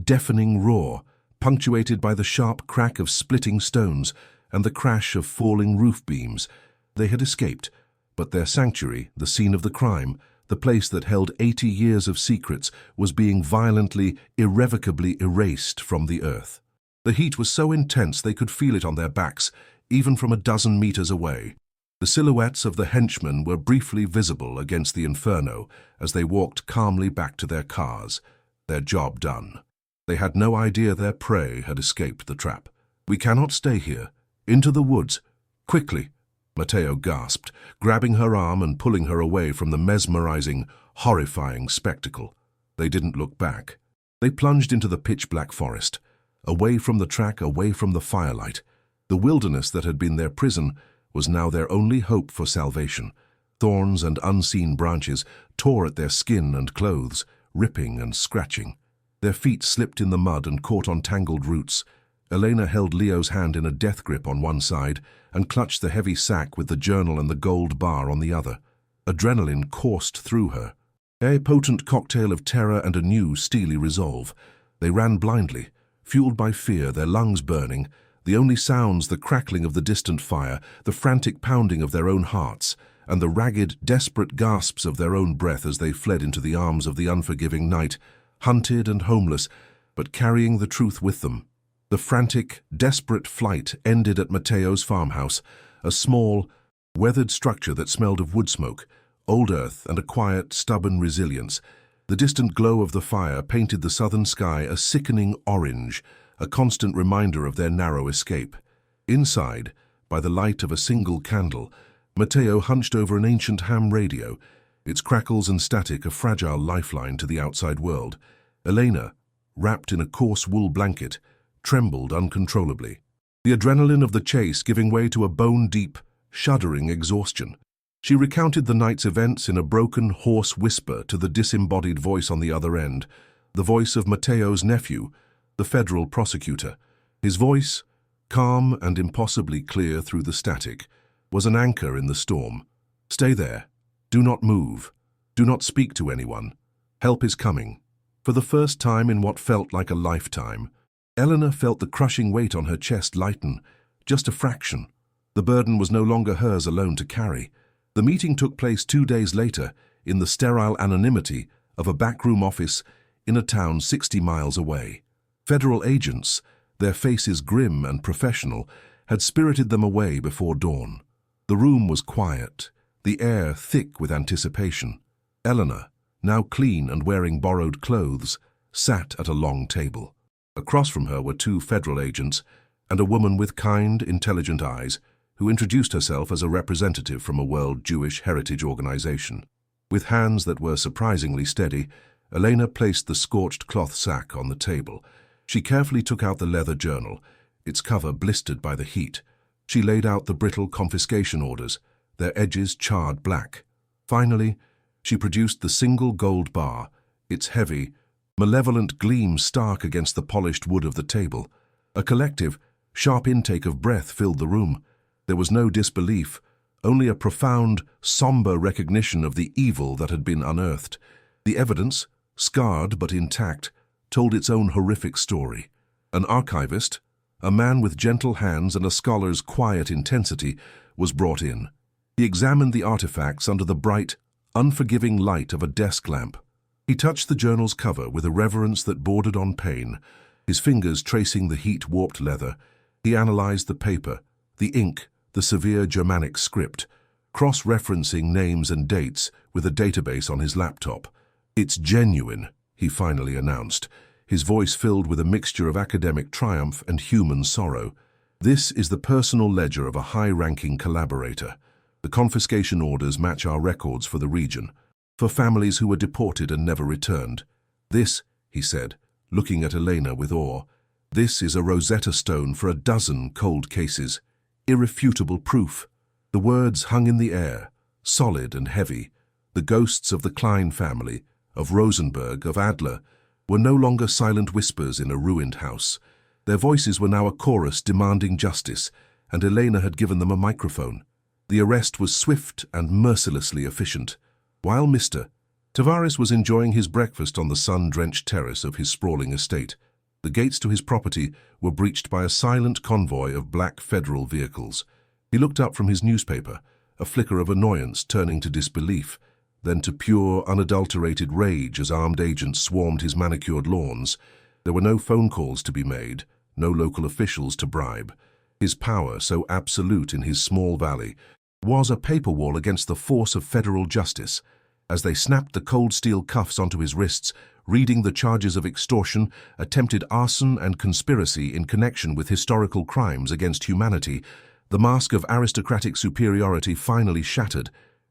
[SPEAKER 1] deafening roar, punctuated by the sharp crack of splitting stones and the crash of falling roof beams. They had escaped, but their sanctuary, the scene of the crime, the place that held 80 years of secrets, was being violently, irrevocably erased from the earth. The heat was so intense they could feel it on their backs, even from a dozen meters away. The silhouettes of the henchmen were briefly visible against the inferno as they walked calmly back to their cars, their job done. They had no idea their prey had escaped the trap. "We cannot stay here. Into the woods. Quickly!" Matteo gasped, grabbing her arm and pulling her away from the mesmerizing, horrifying spectacle. They didn't look back. They plunged into the pitch-black forest, away from the track, away from the firelight. The wilderness that had been their prison was now their only hope for salvation. Thorns and unseen branches tore at their skin and clothes, ripping and scratching. Their feet slipped in the mud and caught on tangled roots. Elena held Leo's hand in a death grip on one side and clutched the heavy sack with the journal and the gold bar on the other. Adrenaline coursed through her, a potent cocktail of terror and a new, steely resolve. They ran blindly, fueled by fear, their lungs burning, the only sounds the crackling of the distant fire, the frantic pounding of their own hearts, and the ragged, desperate gasps of their own breath as they fled into the arms of the unforgiving night, hunted and homeless, but carrying the truth with them. The frantic, desperate flight ended at Matteo's farmhouse, a small, weathered structure that smelled of wood smoke, old earth, and a quiet, stubborn resilience. The distant glow of the fire painted the southern sky a sickening orange, a constant reminder of their narrow escape. Inside, by the light of a single candle, Matteo hunched over an ancient ham radio, its crackles and static a fragile lifeline to the outside world. Elena, wrapped in a coarse wool blanket, trembled uncontrollably, the adrenaline of the chase giving way to a bone-deep, shuddering exhaustion. She recounted the night's events in a broken, hoarse whisper to the disembodied voice on the other end, the voice of Matteo's nephew, the federal prosecutor. His voice, calm and impossibly clear through the static, was an anchor in the storm. "Stay there. Do not move. Do not speak to anyone. Help is coming." For the first time in what felt like a lifetime, Eleanor felt the crushing weight on her chest lighten, just a fraction. The burden was no longer hers alone to carry. The meeting took place 2 days later in the sterile anonymity of a backroom office in a town 60 miles away. Federal agents, their faces grim and professional, had spirited them away before dawn. The room was quiet, the air thick with anticipation. Eleanor, now clean and wearing borrowed clothes, sat at a long table. Across from her were 2 federal agents and a woman with kind, intelligent eyes who introduced herself as a representative from a World Jewish Heritage Organization. With hands that were surprisingly steady, Elena placed the scorched cloth sack on the table. She carefully took out the leather journal, its cover blistered by the heat. She laid out the brittle confiscation orders, their edges charred black. Finally, she produced the single gold bar, its heavy, malevolent gleam stark against the polished wood of the table. A collective, sharp intake of breath filled the room. There was no disbelief, only a profound, somber recognition of the evil that had been unearthed. The evidence, scarred but intact, told its own horrific story. An archivist, a man with gentle hands and a scholar's quiet intensity, was brought in. He examined the artifacts under the bright, unforgiving light of a desk lamp. He touched the journal's cover with a reverence that bordered on pain, his fingers tracing the heat-warped leather. He analyzed the paper, the ink, the severe Germanic script, cross-referencing names and dates with a database on his laptop. "It's genuine," he finally announced, his voice filled with a mixture of academic triumph and human sorrow. "This is the personal ledger of a high-ranking collaborator. The confiscation orders match our records for the region, for families who were deported and never returned. This," he said, looking at Elena with awe, "this is a Rosetta Stone for a dozen cold cases. Irrefutable proof." The words hung in the air, solid and heavy. The ghosts of the Klein family, of Rosenberg, of Adler, were no longer silent whispers in a ruined house. Their voices were now a chorus demanding justice, and Elena had given them a microphone. The arrest was swift and mercilessly efficient. While Mr. Tavares was enjoying his breakfast on the sun-drenched terrace of his sprawling estate, the gates to his property were breached by a silent convoy of black federal vehicles. He looked up from his newspaper, a flicker of annoyance turning to disbelief, then to pure, unadulterated rage as armed agents swarmed his manicured lawns. There were no phone calls to be made, no local officials to bribe. His power, so absolute in his small valley, was a paper wall against the force of federal justice. As they snapped the cold steel cuffs onto his wrists, reading the charges of extortion, attempted arson and conspiracy in connection with historical crimes against humanity, the mask of aristocratic superiority finally shattered,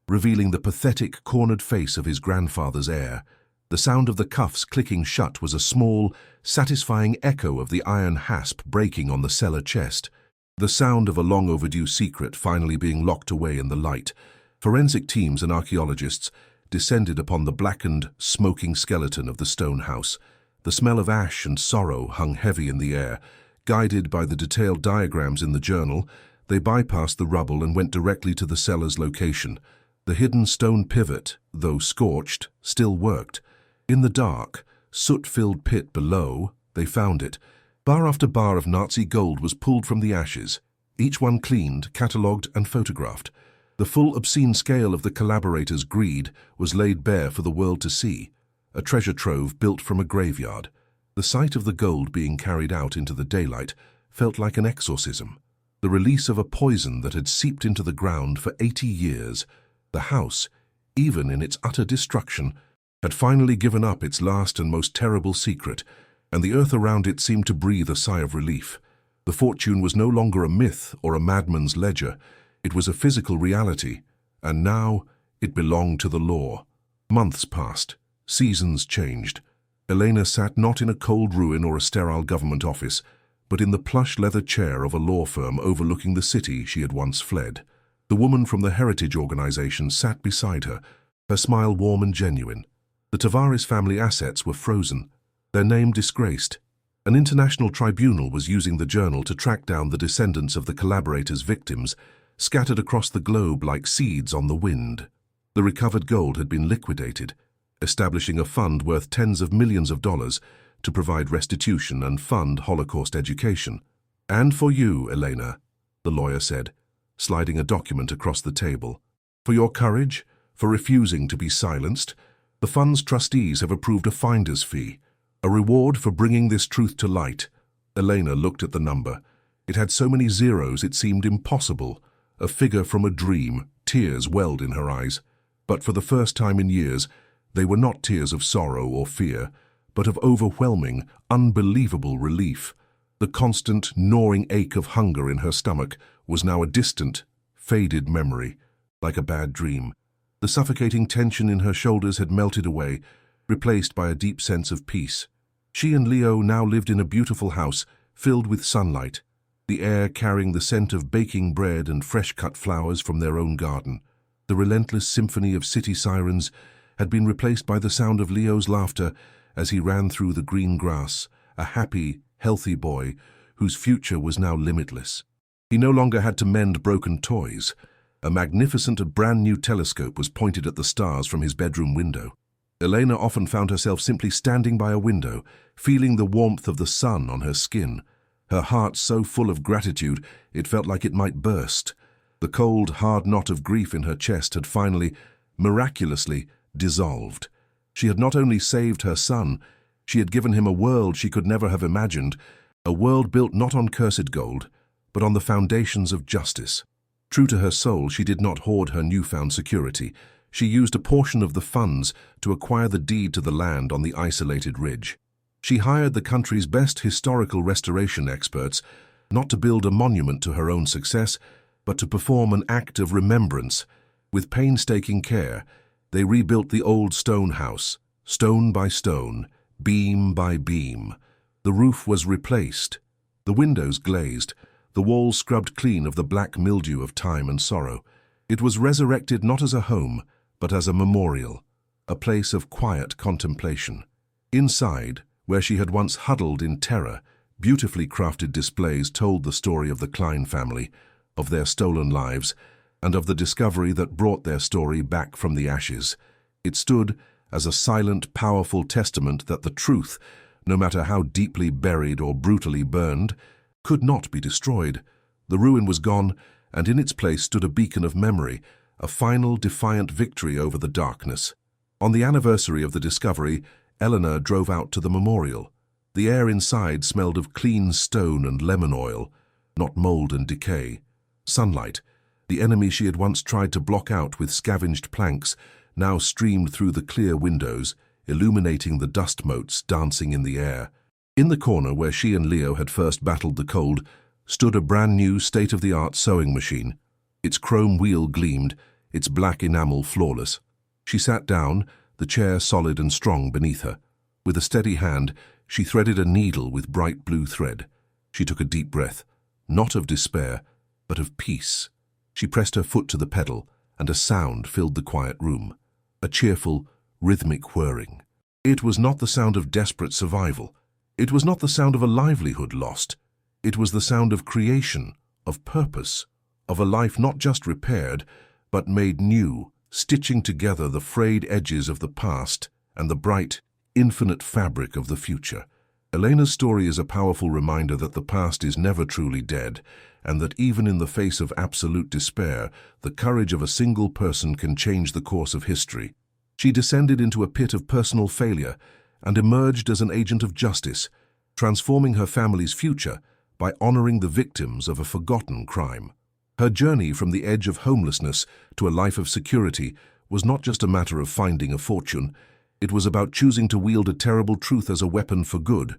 [SPEAKER 1] revealing the pathetic, cornered face of his grandfather's heir. The sound of the cuffs clicking shut was a small, satisfying echo of the iron hasp breaking on the cellar chest. The sound of a long-overdue secret finally being locked away in the light. Forensic teams and archaeologists descended upon the blackened, smoking skeleton of the stone house. The smell of ash and sorrow hung heavy in the air. Guided by the detailed diagrams in the journal, they bypassed the rubble and went directly to the cellar's location. The hidden stone pivot, though scorched, still worked. In the dark, soot-filled pit below, they found it. Bar after bar of Nazi gold was pulled from the ashes, each one cleaned, catalogued, and photographed. The full obscene scale of the collaborators' greed was laid bare for the world to see, a treasure trove built from a graveyard. The sight of the gold being carried out into the daylight felt like an exorcism, the release of a poison that had seeped into the ground for 80 years. The house, even in its utter destruction, had finally given up its last and most terrible secret, and the earth around it seemed to breathe a sigh of relief. The fortune was no longer a myth or a madman's ledger. It was a physical reality, and now it belonged to the law. Months passed. Seasons changed. Elena sat not in a cold ruin or a sterile government office, but in the plush leather chair of a law firm overlooking the city she had once fled. The woman from the Heritage Organization sat beside her, her smile warm and genuine. The Tavares family assets were frozen, their name disgraced. An international tribunal was using the journal to track down the descendants of the collaborators' victims, scattered across the globe like seeds on the wind. The recovered gold had been liquidated, establishing a fund worth tens of millions of dollars to provide restitution and fund Holocaust education. "And for you, Elena," the lawyer said, sliding a document across the table. "For your courage, for refusing to be silenced, the fund's trustees have approved a finder's fee, a reward for bringing this truth to light." Elena looked at the number. It had so many zeros it seemed impossible, a figure from a dream. Tears welled in her eyes. But for the first time in years, they were not tears of sorrow or fear, but of overwhelming, unbelievable relief. The constant, gnawing ache of hunger in her stomach was now a distant, faded memory, like a bad dream. The suffocating tension in her shoulders had melted away, replaced by a deep sense of peace. She and Leo now lived in a beautiful house, filled with sunlight. the air carrying the scent of baking bread and fresh-cut flowers from their own garden. The relentless symphony of city sirens had been replaced by the sound of Leo's laughter as he ran through the green grass, a happy, healthy boy whose future was now limitless. He no longer had to mend broken toys. A magnificent brand-new telescope was pointed at the stars from his bedroom window. Elena often found herself simply standing by a window, feeling the warmth of the sun on her skin, her heart so full of gratitude it felt like it might burst. The cold, hard knot of grief in her chest had finally, miraculously, dissolved. She had not only saved her son, she had given him a world she could never have imagined, a world built not on cursed gold, but on the foundations of justice. True to her soul, she did not hoard her newfound security. She used a portion of the funds to acquire the deed to the land on the isolated ridge. She hired the country's best historical restoration experts, not to build a monument to her own success, but to perform an act of remembrance. With painstaking care, they rebuilt the old stone house, stone by stone, beam by beam. The roof was replaced, the windows glazed, the walls scrubbed clean of the black mildew of time and sorrow. It was resurrected not as a home, but as a memorial, a place of quiet contemplation. Inside, where she had once huddled in terror, beautifully crafted displays told the story of the Klein family, of their stolen lives, and of the discovery that brought their story back from the ashes. It stood as a silent, powerful testament that the truth, no matter how deeply buried or brutally burned, could not be destroyed. The ruin was gone, and in its place stood a beacon of memory, a final defiant victory over the darkness. On the anniversary of the discovery, Eleanor drove out to the memorial. The air inside smelled of clean stone and lemon oil, not mold and decay. Sunlight, the enemy she had once tried to block out with scavenged planks, now streamed through the clear windows, illuminating the dust motes dancing in the air. In the corner where she and Leo had first battled the cold, stood a brand-new state-of-the-art sewing machine. Its chrome wheel gleamed, its black enamel flawless. She sat down, the chair solid and strong beneath her. With a steady hand, she threaded a needle with bright blue thread. She took a deep breath, not of despair, but of peace. She pressed her foot to the pedal, and a sound filled the quiet room. A cheerful, rhythmic whirring. It was not the sound of desperate survival. It was not the sound of a livelihood lost. It was the sound of creation, of purpose, of a life not just repaired, but made new, stitching together the frayed edges of the past and the bright, infinite fabric of the future. Elena's story is a powerful reminder that the past is never truly dead, and that even in the face of absolute despair, the courage of a single person can change the course of history. She descended into a pit of personal failure and emerged as an agent of justice, transforming her family's future by honoring the victims of a forgotten crime. Her journey from the edge of homelessness to a life of security was not just a matter of finding a fortune. It was about choosing to wield a terrible truth as a weapon for good,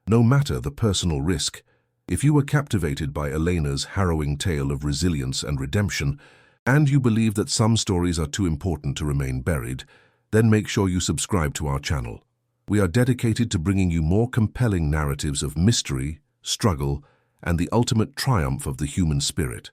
[SPEAKER 1] no matter the personal risk. If you were captivated by Elena's harrowing tale of resilience and redemption, and you believe that some stories are too important to remain buried, then make sure you subscribe to our channel. We are dedicated to bringing you more compelling narratives of mystery, struggle, and the ultimate triumph of the human spirit.